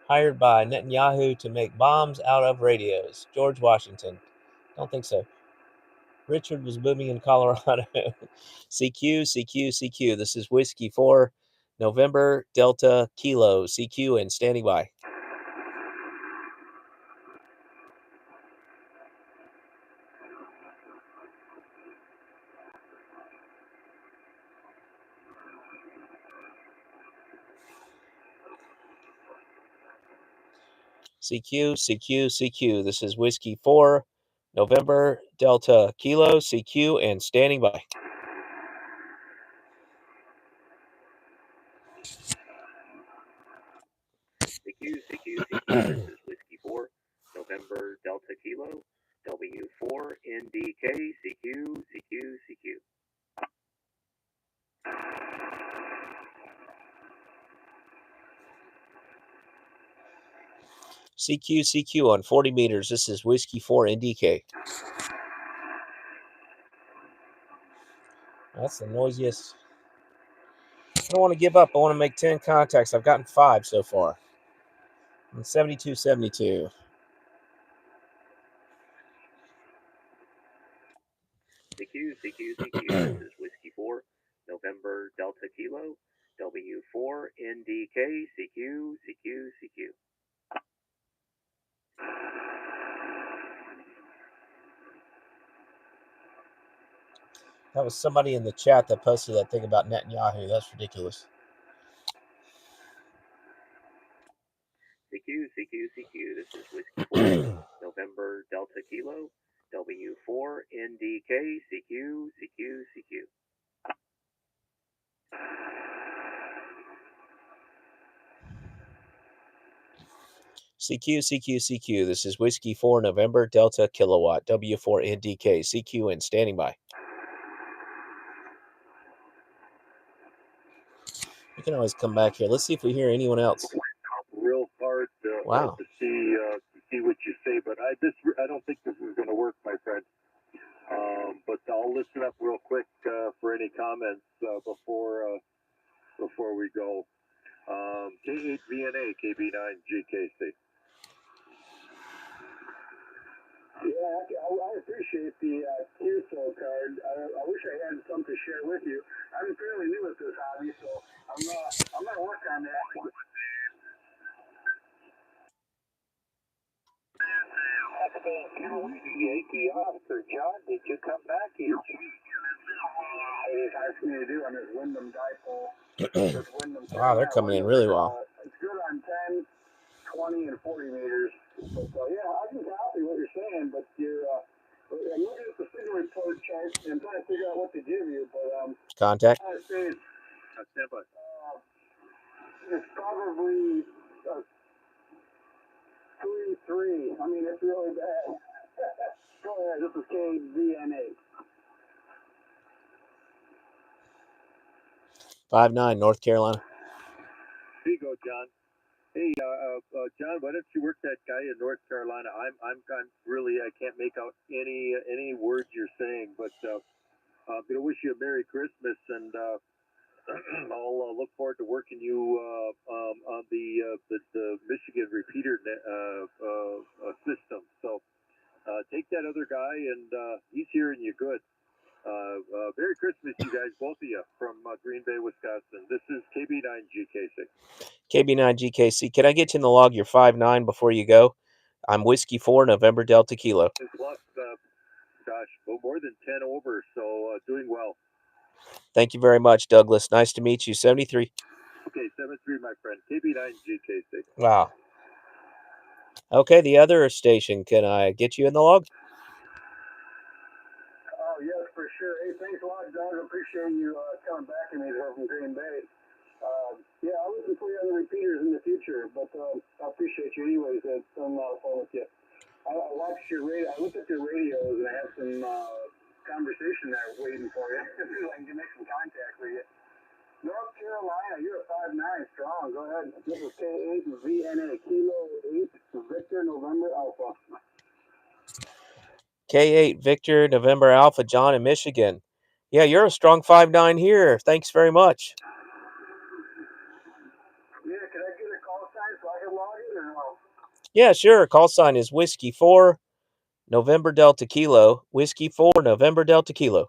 Hired by Netanyahu to make bombs out of radios. George Washington. Don't think so. Richard was booming in Colorado. CQ. This is Whiskey 4 November Delta Kilo. CQ and standing by. CQ. This is Whiskey 4 November Delta Kilo. CQ and standing by. CQ. This is Whiskey 4 November Delta Kilo W4 NDK CQ. CQ on 40 meters. This is Whiskey 4 NDK. That's the noisiest. I don't want to give up. I want to make 10 contacts. I've gotten 5 so far. I'm 7272. CQ. This is Whiskey 4 November Delta Kilo W4 NDK CQ. That was somebody in the chat that posted that thing about Netanyahu. That's ridiculous. CQ. This is Whiskey 4 November Delta Kilo W4 NDK CQ. CQ. This is Whiskey 4 November Delta Kilowatt W4NDK. CQ and standing by. You can always come back here. Let's see if we hear anyone else. Real hard Wow. to see what you say, but I don't think this is going to work, my friend. But I'll listen up real quick for any comments before we go. K8VNA, KB9GKC. Yeah, I appreciate the QSO card. I wish I had some to share with you. I'm fairly new at this hobby, so I'm gonna work on that. Yankee Oscar, John, did you come back here? It's hard for me to do on this Wyndham dipole. Wow, they're coming in really well. It's good on 10, 20, and 40 meters. But yeah, I can copy what you're saying, but I'm looking at the signal report chart and trying to figure out what to give you. But contact. I'd say it's probably 3-3. I mean, it's really bad. Go ahead. This is KVNA. 5-9, North Carolina. Here you go, John. Hey, John, why don't you work that guy in North Carolina? I'm really, I can't make out any words you're saying, but I'm gonna wish you a Merry Christmas, and I'll look forward to working you on the Michigan repeater system. So take that other guy, and he's hearing you good. Merry Christmas, you guys, both of you, from Green Bay, Wisconsin. This is KB9GKC. KB9GKC. Can I get you in the log? You're 5-9 before you go. I'm Whiskey 4 November Delta Kilo. Plus, more than 10 over, so doing well. Thank you very much, Douglas. Nice to meet you. 73. Okay, 73, my friend. KB9GKC. Wow. Okay, the other station. Can I get you in the log? Oh, yes, for sure. Hey, thanks a lot, Doug. I appreciate you coming back to me there from Green Bay. Yeah, I'll listen for you on the repeaters in the future, but I appreciate you anyways. It's been a lot of fun with you. I watched your radio. I looked at your radios, and I have some conversation there waiting for you. I can make some contact with you. North Carolina, you're a 5-9 strong. Go ahead. This is K8VNA, Kilo 8, Victor, November, Alpha. K8 Victor November Alpha, John in Michigan. Yeah, you're a strong 5-9 here. Thanks very much. Yeah, can I get a call sign so I can log in or no? Yeah, sure. Call sign is Whiskey 4 November Delta Kilo. Whiskey 4 November Delta Kilo.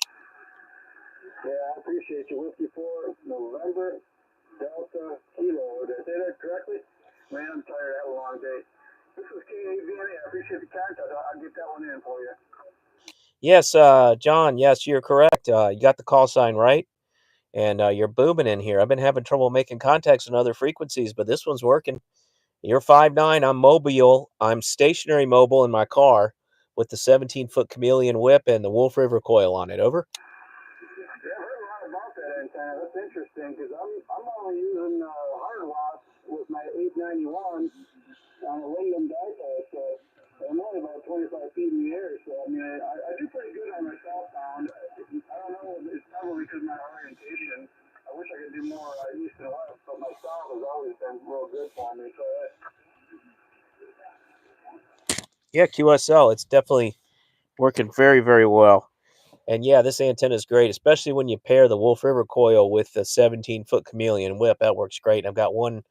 Yeah, I appreciate you. Whiskey 4 November Delta Kilo. Did I say that correctly? Man, I'm tired. I had a long day. This is KAVNA. I appreciate the contact. I'll get that one in for you. Yes, John. Yes, you're correct. You got the call sign right. And you're booming in here. I've been having trouble making contacts on other frequencies, but this one's working. You're 5'9". I'm mobile. I'm stationary mobile in my car with the 17-foot Chameleon whip and the Wolf River coil on it. Over. Yeah, I heard a lot about that antenna. That's interesting because I'm only using hard watts with my 891 on a Wyndham dipole, so I'm only about 25 feet in the air. So I mean, I do pretty good on my southbound. I don't know. It's probably because of my orientation. I wish I could do more east and west, but my south has always been real good for me. So Yeah, QSL. It's definitely working very, very well. And yeah, this antenna is great, especially when you pair the Wolf River coil with the 17-foot Chameleon whip. That works great. I got one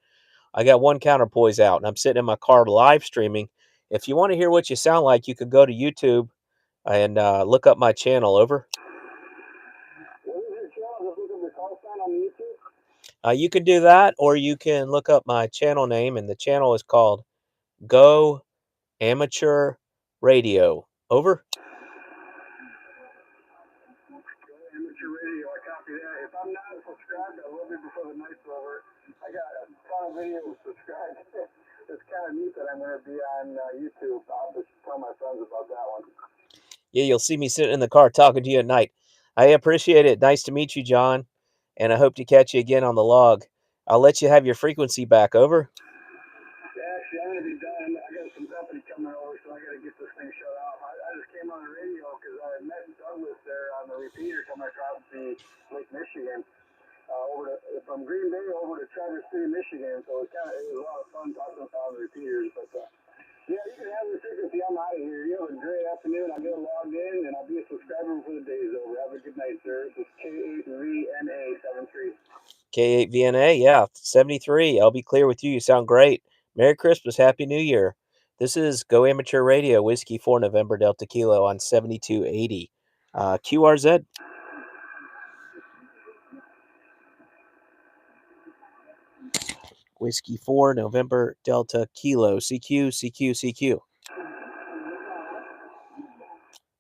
counterpoise out, and I'm sitting in my car live streaming. If you want to hear what you sound like, you can go to YouTube and look up my channel. Over. what is your channel? Just look at the call sign on YouTube. You can do that, or you can look up my channel name, and the channel is called Go Amateur Radio. Over. Amateur radio, I copy that. If I'm not subscribed, I will be before the night's over. I got a ton of videos subscribed. It's kind of neat that I'm going to be on YouTube. I'll just tell my friends about that one. Yeah, you'll see me sitting in the car talking to you at night. I appreciate it. Nice to meet you, John, and I hope to catch you again on the log. I'll let you have your frequency back. Over. Actually, I'm going to be done. company coming over, so I got to get this thing shut off. I just came on the radio because I met Douglas there on the repeater coming across the Lake Michigan, from Green Bay over to Traverse City, Michigan. So it was a lot of fun talking on the repeaters. But yeah, you can have the frequency. I'm out of here. You have a great afternoon. I'll get logged in and I'll be a subscriber before the day is over. Have a good night, sir. This is K8VNA 73. K8VNA, yeah, 73. I'll be clear with you. You sound great. Merry Christmas. Happy New Year. This is Go Amateur Radio, Whiskey 4 November Delta Kilo on 7280. QRZ. Whiskey 4 November Delta Kilo. CQ, CQ, CQ.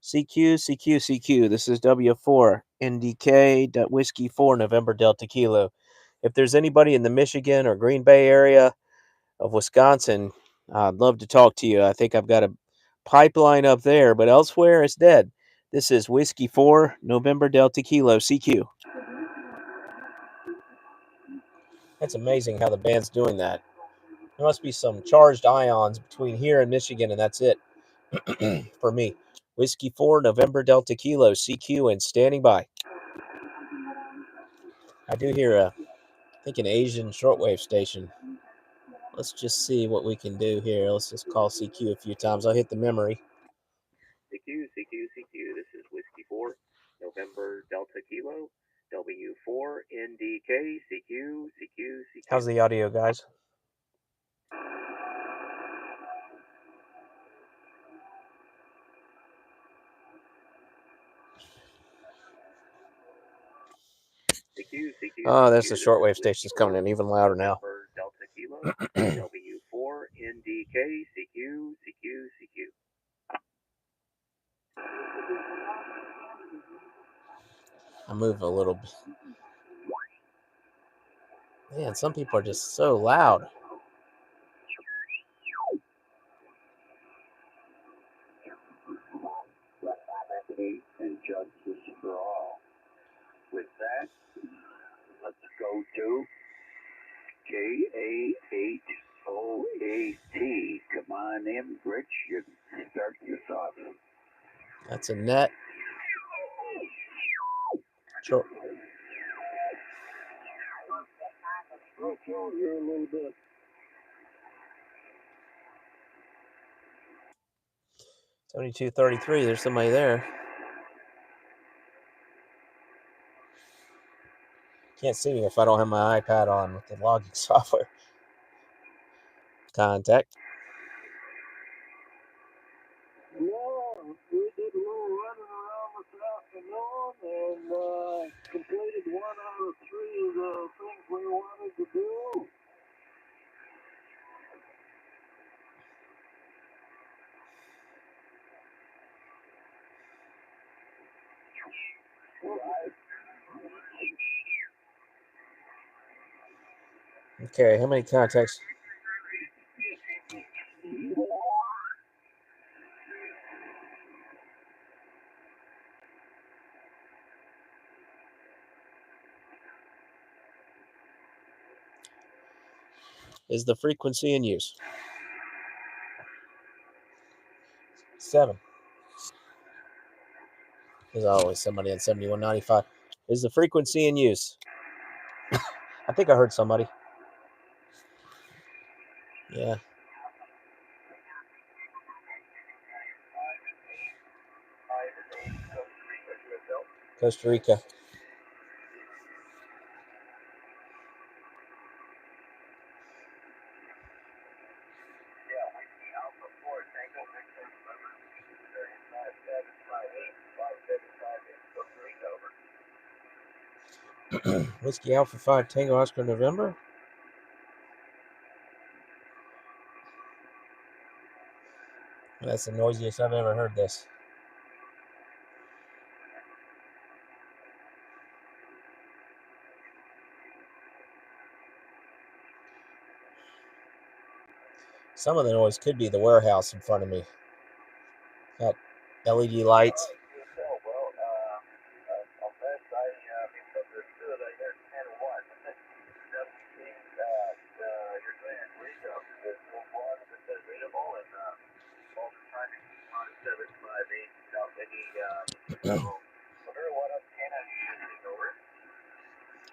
CQ, CQ, CQ. This is W4 NDK Whiskey 4 November Delta Kilo. If there's anybody in the Michigan or Green Bay area of Wisconsin, I'd love to talk to you. I think I've got a pipeline up there, but elsewhere it's dead. This is Whiskey 4 November Delta Kilo CQ. That's amazing how the band's doing that. There must be some charged ions between here and Michigan, and that's it for me. Whiskey 4 November Delta Kilo CQ and standing by. I do hear I think an Asian shortwave station. Let's just see what we can do here. Let's just call CQ a few times. I'll hit the memory. CQ, CQ, CQ. This is Whiskey 4 November Delta Kilo W4 NDK CQ, CQ, CQ. How's the audio, guys? CQ, CQ, Oh, there's the CQ. shortwave stations coming in even louder now. November Delta Kilo W4 NDK CQ, CQ, CQ. I move a little bit. Man, some people are just so loud. And justice for all. With that, let's go to KA8OAT. Come on in, Rich. You can start this off. That's a net. Sure. Here a little bit. 7233. There's somebody there. Can't see me if I don't have my iPad on with the logging software. Contact. No, we did a little running around this afternoon and completed 1 out of 3 of the things we wanted to do. Okay, how many contacts? Is the frequency in use? 7. There's always somebody on 7195. Is the frequency in use? I think I heard somebody. Yeah. Costa Rica. Whiskey Alpha 5 Tango Oscar November. That's the noisiest I've ever heard this. Some of the noise could be the warehouse in front of me. Got LED lights.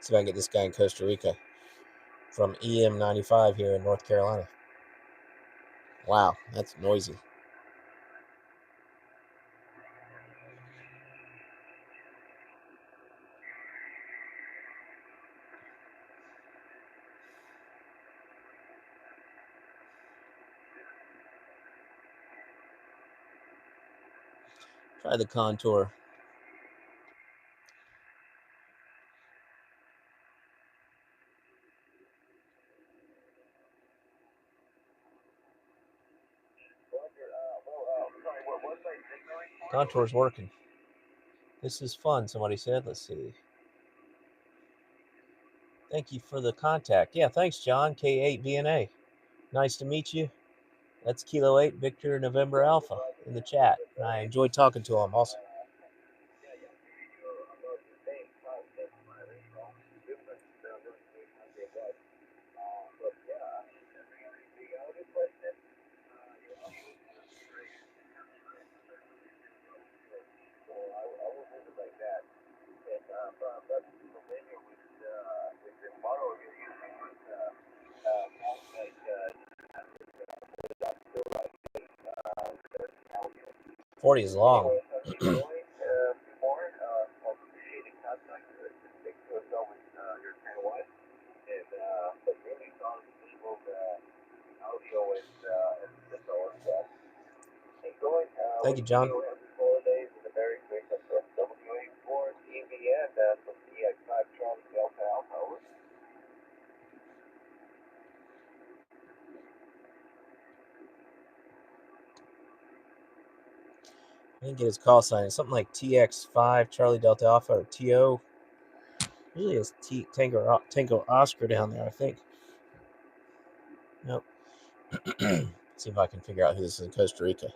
See if I can get this guy in Costa Rica from EM95 here in North Carolina. Wow, that's noisy. Try the contour. Contour's working. This is fun, somebody said. Let's see. Thank you for the contact. Yeah, thanks, John. K8VNA. Nice to meet you. That's Kilo 8 Victor November Alpha in the chat. And I enjoyed talking to him also. $40 is long. Thank you, John. I didn't get his call sign. Something like TX5 Charlie Delta Alpha or TO. Usually it's Tango Oscar down there, I think. Nope. See if I can figure out who this is in Costa Rica.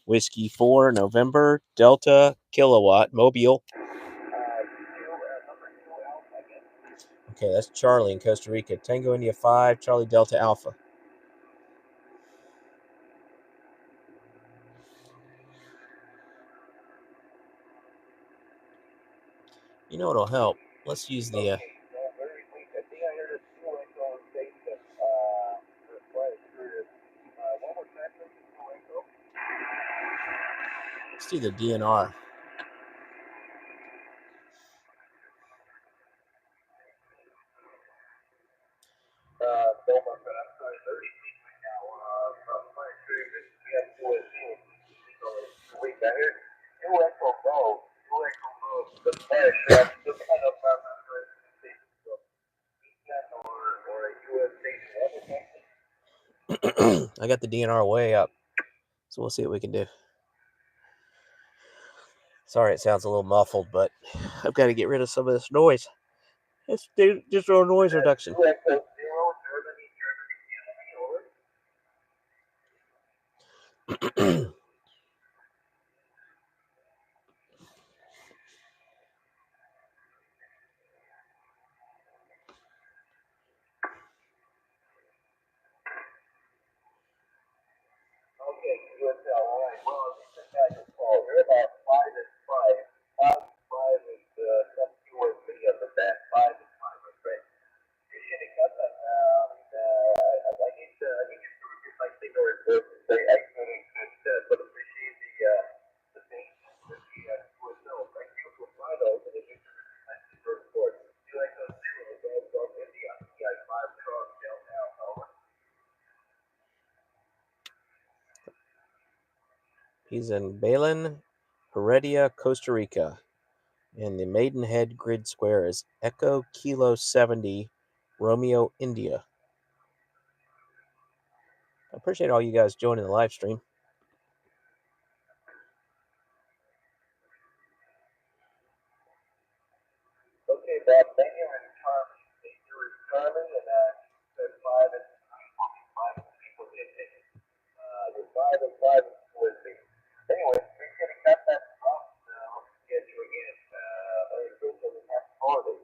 Whiskey 4 November Delta Kilowatt Mobile. Okay, that's Charlie in Costa Rica. Tango India 5 Charlie Delta Alpha. You know what'll help? Let's use the let's do the DNR. I got the DNR way up, so we'll see what we can do. Sorry, it sounds a little muffled, but I've got to get rid of some of this noise. Let's do just a noise reduction. He's in Belen, Heredia, Costa Rica. And the Maidenhead grid square is Echo Kilo 70, Romeo, India. I appreciate all you guys joining the live stream. Okay, Bob, thank you for Carmen, and there's five people did it. There's five with me. Anyway, we're gonna cut that off. Hope to get you again. Very good for the next holiday.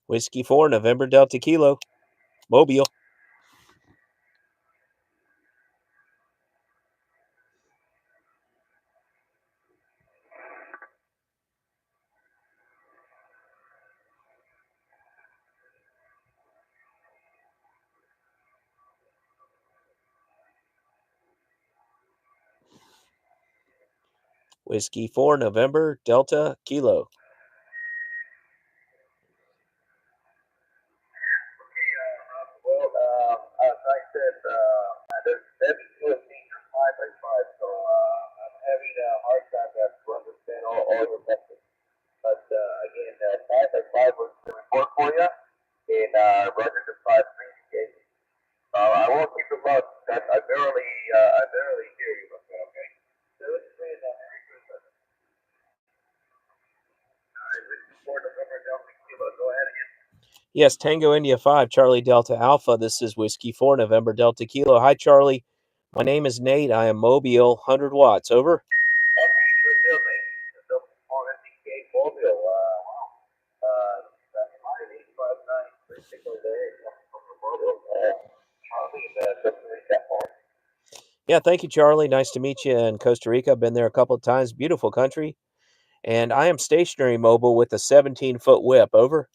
Whiskey 4, November Delta Kilo, Mobile. Whiskey 4, November Delta Kilo. As I said, there's 72 senior 5x5, so I'm having a hard time to understand all your messages. But again, 5x5 was the report for you, and Roger the 5 3 I won't keep them up. I barely hear you, okay? So let's say Merry Christmas. All right, this is for November Delta Kilo. Go ahead again. Yes, Tango India 5, Charlie Delta Alpha. This is Whiskey 4, November Delta Kilo. Hi, Charlie. My name is Nate. I am Mobile, 100 watts. Over. Okay, good deal, mate. So, on NDK Mobile, wow. 859, basically there, from the mobile. Charlie, definitely that one. Yeah, thank you, Charlie. Nice to meet you in Costa Rica. I've been there a couple of times. Beautiful country. And I am stationary mobile with a 17-foot whip. Over.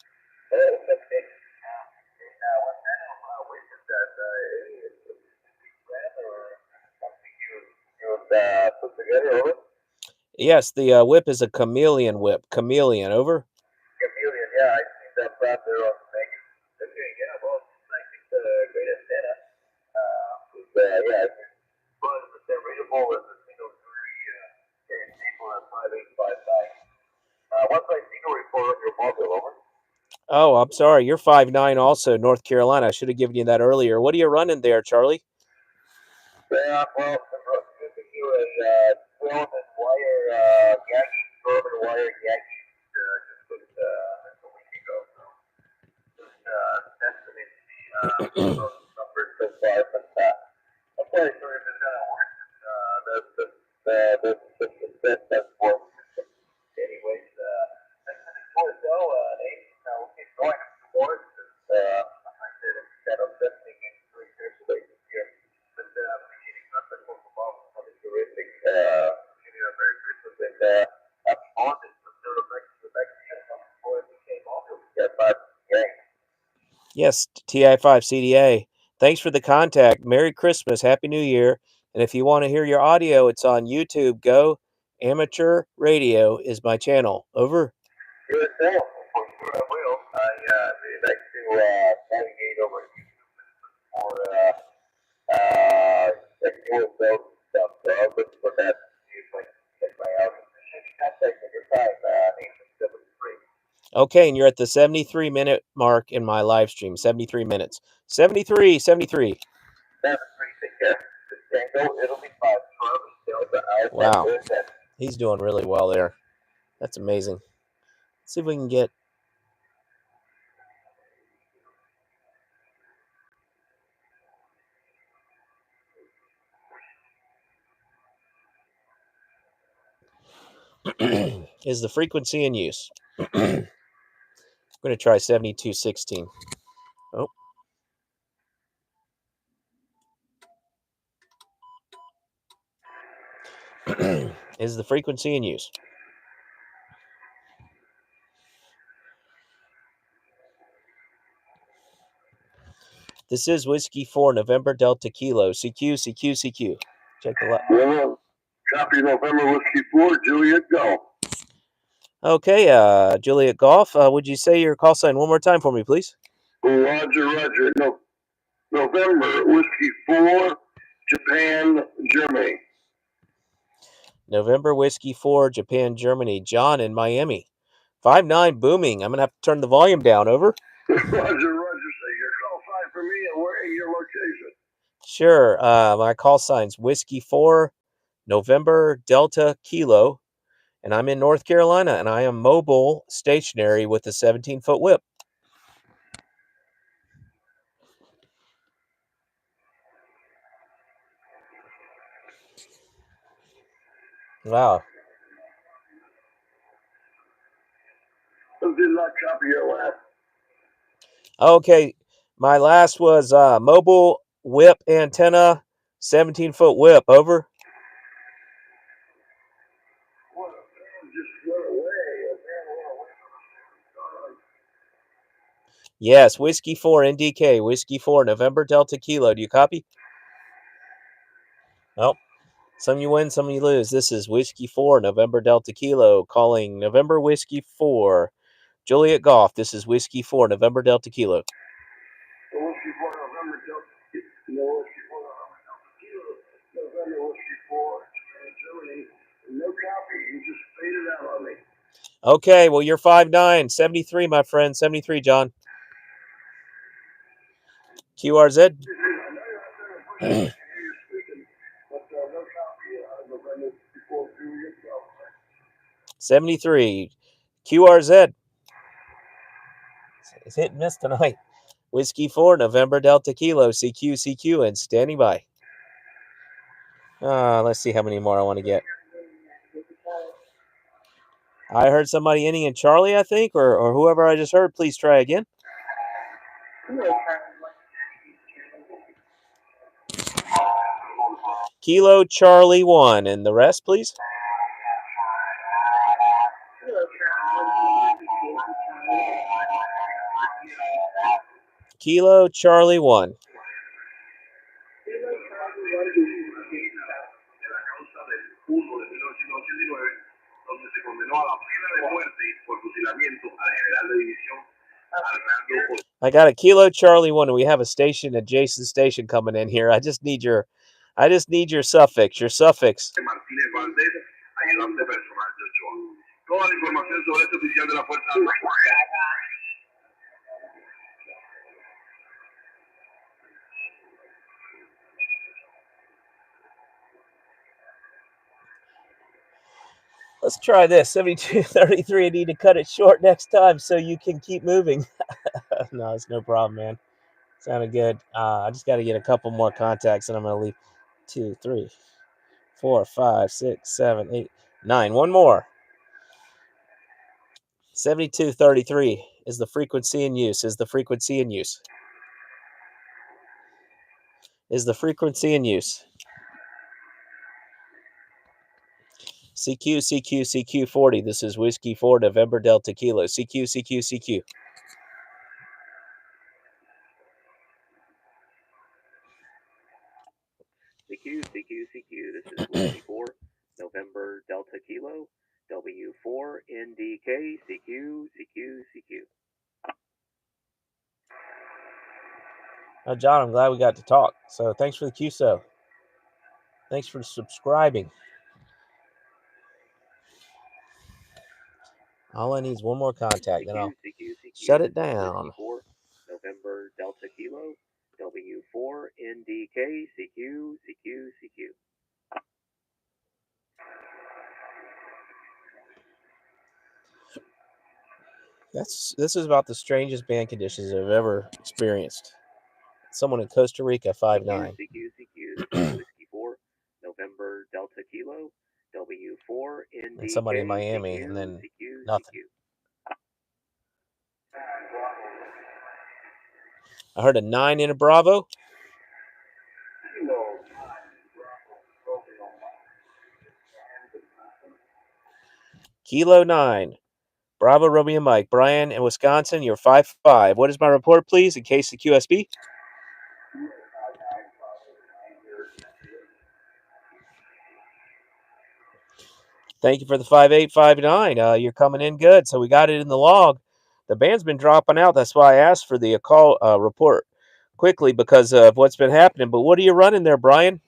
Put together, over? Yes, the whip is a Chameleon whip. Chameleon. Over. Chameleon, yeah, I see that out there on Vegas. Okay, yeah, well, I think the great antenna, yeah, it's 100% readable as a single three, and people at 5859. Once I signal report on your mobile, over. Oh, I'm sorry. You're 5'9", also, North Carolina. I should have given you that earlier. What are you running there, Charlie? Yeah, well, I'm giving you a 12 and wire Yagi, 12 and wire Yagi, just put a week ago. So just estimating the numbers so far, but I'm quite sure if it's gonna work. That's work. Anyways, thanks for the QSO, Nate. We'll keep going more since like I said, it's kind of testing in 3 years later here. But appreciating contact from Bob, having terrific, giving a Merry Christmas and happy holidays. Consider the next year before it became obvious. Yeah, but yeah. Yes, TI5 CDA. Thanks for the contact. Merry Christmas. Happy New Year. And if you want to hear your audio, it's on YouTube. Go Amateur Radio is my channel. Over. QSO, for sure I will. I really like to navigate over for the QSO stuff. So I'll look for that. See if I can check my out. Appreciate the contact and your time, Nathan 73. Okay, and you're at the 73-minute mark in my live stream. 73 minutes. 73. 73, take care. Tango, it'll be 5. Charlie, Delta, Alpha, Wow. Golden. He's doing really well there. That's amazing. Let's see if we can get... is the frequency in use. I'm going to try 7216. Oh. Is the frequency in use. This is Whiskey 4, November Delta Kilo. CQ, CQ, CQ. Check the left. Copy November Whiskey 4, Juliet, go. Okay, Juliet Golf, would you say your call sign one more time for me, please? Roger, Roger. No, November Whiskey 4, Japan, Germany. November Whiskey 4, Japan, Germany. John in Miami. 5-9 booming. I'm going to have to turn the volume down. Over. Roger, Roger. Say your call sign for me and where in your location. Sure. My call sign's Whiskey 4, November Delta Kilo. And I'm in North Carolina, and I am mobile, stationary with a 17-foot whip. Wow. Did not copy your last. Okay, my last was mobile whip antenna, 17-foot whip. Over. Yes, Whiskey 4 NDK, Whiskey 4 November Delta Kilo. Do you copy? Nope. Some you win, some you lose. This is Whiskey 4 November Delta Kilo calling November Whiskey 4 Juliet Golf. This is Whiskey 4 November Delta Kilo. Whiskey 4 November Delta Kilo. November Whiskey 4 Germany. No copy. You just faded out on me. Okay, well, you're 5'9", 73, my friend. 73, John. QRZ. 73. QRZ. It's hit and miss tonight. Whiskey 4 November Delta Kilo. CQ, and standing by. Let's see how many more I want to get. I heard somebody ending in Charlie, I think, or whoever I just heard. Please try again. Kilo Charlie 1. And the rest, please. Kilo Charlie 1. I got a Kilo Charlie 1, and we have a station, adjacent station coming in here. I just need your suffix. Your suffix. Let's try this. 7233. I need to cut it short next time so you can keep moving. No, it's no problem, man. Sounded good. I just got to get a couple more contacts, and I'm going to leave. 2, 3, 4, 5, 6, 7, 8, 9. One more. 7233 is the frequency in use. Is the frequency in use. Is the frequency in use. CQ 40. This is Whiskey 4 November Delta Kilo. CQ. CQ. This is Whiskey 4 November Delta Kilo. W4 NDK. CQ. Oh, John, I'm glad we got to talk. So thanks for the QSO. Thanks for subscribing. All I need is one more contact, then I'll shut it down. CQ, November Delta Kilo, W4 NDK, CQ. This is about the strangest band conditions I've ever experienced. Someone in Costa Rica, 5'9". CQ. This is Whiskey 4 November Delta Kilo, W4 NDK, And somebody in Miami, CQ, and then CQ. nothing. I heard a 9 in a Bravo. Kilo 9. Bravo, Romeo, Mike. Brian in Wisconsin, you're 5'5". What is my report, please, in case the QSB? Thank you for the 5859. You're coming in good, so we got it in the log. The band's been dropping out. That's why I asked for the call report quickly because of what's been happening. But what are you running there, Brian?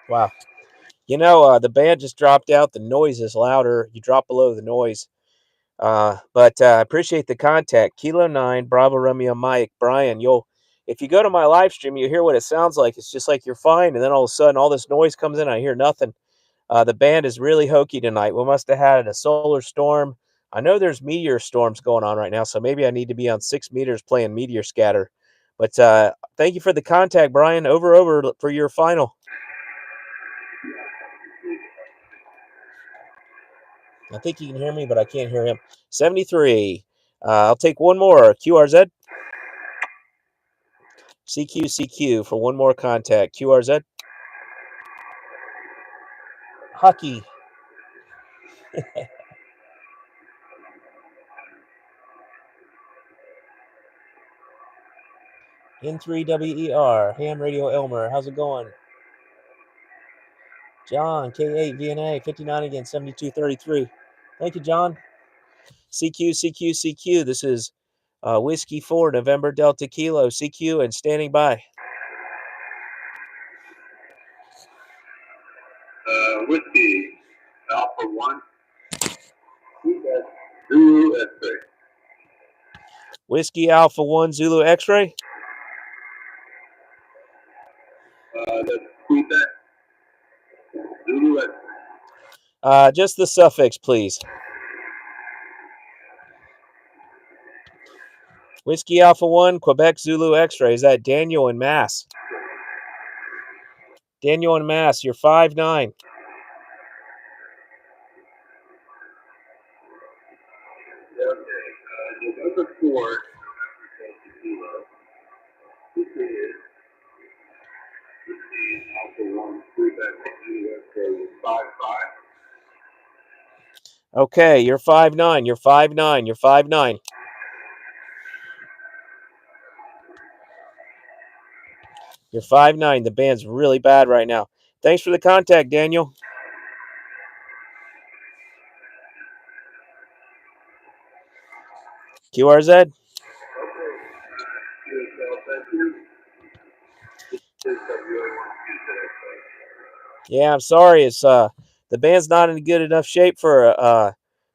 Wow. You know, the band just dropped out. The noise is louder. You drop below the noise. But I appreciate the contact. Kilo 9, Bravo, Romeo, Mike. Brian, if you go to my live stream, you hear what it sounds like. It's just like you're fine. And then all of a sudden, all this noise comes in. I hear nothing. The band is really hokey tonight. We must have had a solar storm. I know there's meteor storms going on right now, so maybe I need to be on 6 meters playing meteor scatter. But thank you for the contact, Brian. Over for your final. I think you can hear me, but I can't hear him. 73. I'll take one more. QRZ. CQ for one more contact. QRZ. Hockey. N3WER. Ham Radio Elmer. How's it going? John, K8 VNA. 59 again. 7233. Thank you, John. CQ. This is Whiskey 4, November Delta Kilo. CQ and standing by. Whiskey Alpha 1. Zulu X-ray. Whiskey Alpha 1 Zulu X-ray. That's Quebec. Zulu X-ray. Just the suffix, please. Whiskey Alpha 1, Quebec Zulu X-ray. Is that Daniel in Mass? Daniel in Mass, you're 5'9". November 4. This is Alpha 1, Quebec Zulu X-ray. 5'5". Okay, you're 5'9". You're 5'9". You're 5'9". You're 5'9". The band's really bad right now. Thanks for the contact, Daniel. QRZ. Yeah, I'm sorry. It's the band's not in good enough shape for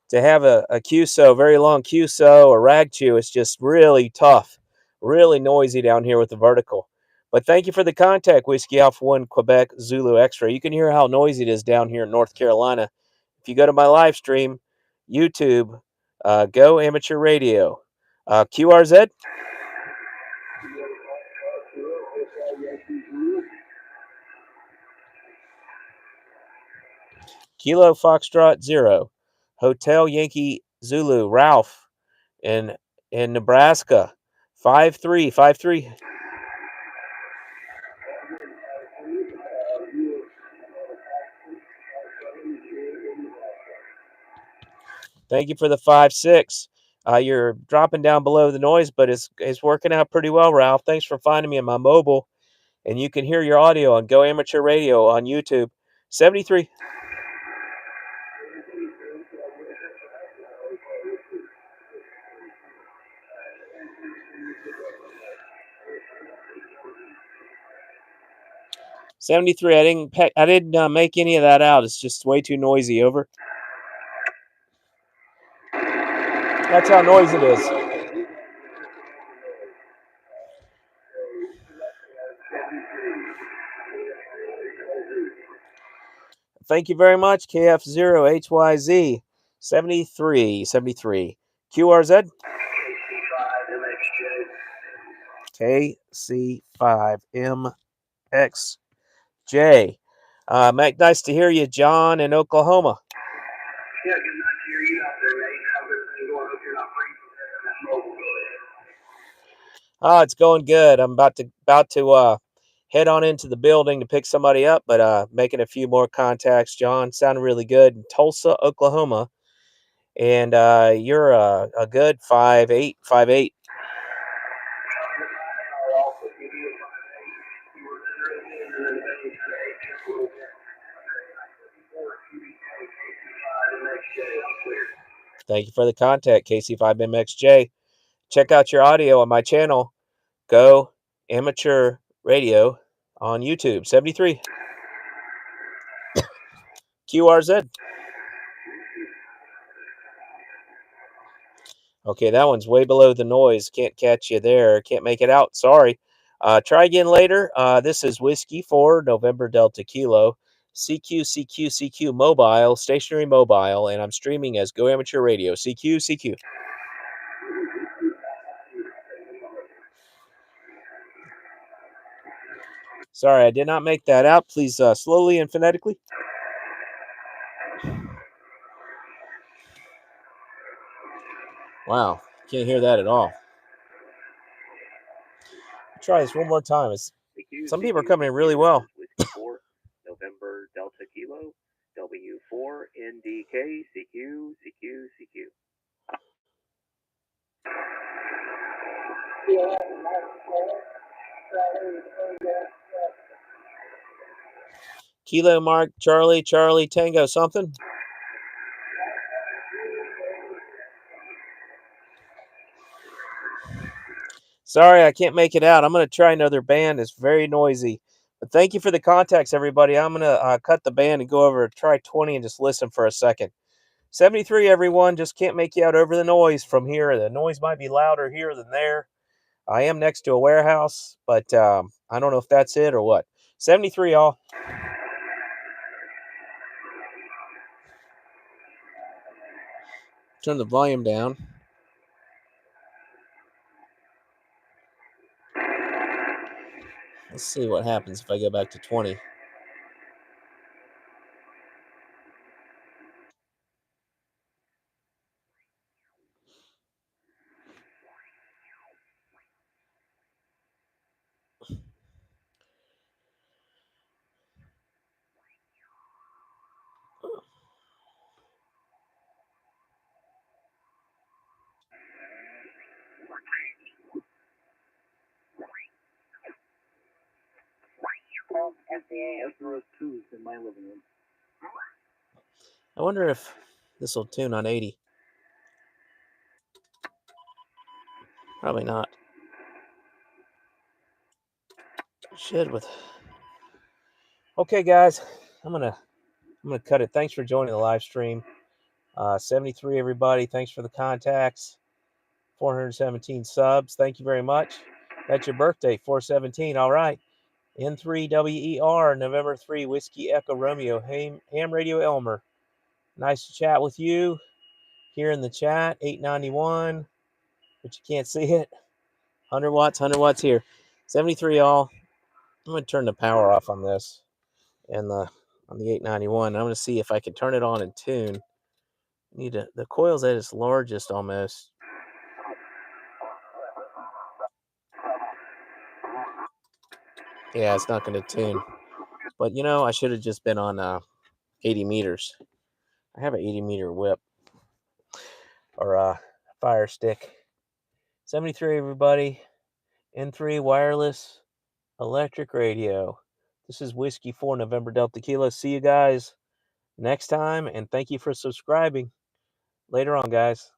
to have a QSO, very long QSO or rag chew. It's just really tough, really noisy down here with the vertical. But thank you for the contact, Whiskey Alpha 1 Quebec Zulu X-ray. You can hear how noisy it is down here in North Carolina. If you go to my live stream, YouTube, Go Amateur Radio, QRZ. Kilo Foxtrot 0, Hotel Yankee Zulu, Ralph in Nebraska, 5353. Thank you for the 5-6. You're dropping down below the noise, but it's working out pretty well, Ralph. Thanks for finding me on my mobile, and you can hear your audio on Go Amateur Radio on YouTube. 73. I didn't make any of that out. It's just way too noisy. Over. That's how noisy it is. Thank you very much, KF0HYZ 73. QRZ. KC5MXJ. Mac, nice to hear you, John, in Oklahoma. Yeah, good night to hear you out there, mate. How's everything going? Hope you're not breathing that mobile. Oh, it's going good. I'm about to head on into the building to pick somebody up, but making a few more contacts. John, sounded really good in Tulsa, Oklahoma, and you're a good 5'8", 5'8". Thank you for the contact, KC5MXJ. Check out your audio on my channel, Go Amateur Radio on YouTube. 73. QRZ. Okay, that one's way below the noise. Can't catch you there. Can't make it out. Sorry. Try again later. This is Whiskey 4, November Delta Kilo. CQ mobile, stationary mobile, and I'm streaming as Go Amateur Radio. CQ. Sorry, I did not make that out. Please slowly and phonetically. Wow, can't hear that at all. Try this one more time. Some people are coming in really well. Whiskey 4, November Delta Kilo, W4 NDK, CQ. Kilo Mark, Charlie, Tango, something. Sorry, I can't make it out. I'm going to try another band. It's very noisy. But thank you for the contacts, everybody. I'm going to cut the band and go over to try 20 and just listen for a second. 73, everyone. Just can't make you out over the noise from here. The noise might be louder here than there. I am next to a warehouse, but I don't know if that's it or what. 73, y'all. Turn the volume down. Let's see what happens if I go back to 20. In my living room. I wonder if this will tune on 80. Probably not. Should with. Okay, guys, I'm gonna cut it. Thanks for joining the live stream. 73, everybody. Thanks for the contacts. 417 subs. Thank you very much. That's your birthday, 417. All right. N3WER, November 3, Whiskey Echo Romeo, Ham Radio Elmer. Nice to chat with you here in the chat. 891, but you can't see it. 100 watts here. 73, y'all. I'm going to turn the power off on this and on the 891. I'm going to see if I can turn it on and tune. The coil's at its largest almost. Yeah, it's not going to tune. But, I should have just been on 80 meters. I have an 80 meter whip or a fire stick. 73, everybody. N3 wireless electric radio. This is Whiskey 4 November Delta Kilo. See you guys next time, and thank you for subscribing. Later on, guys.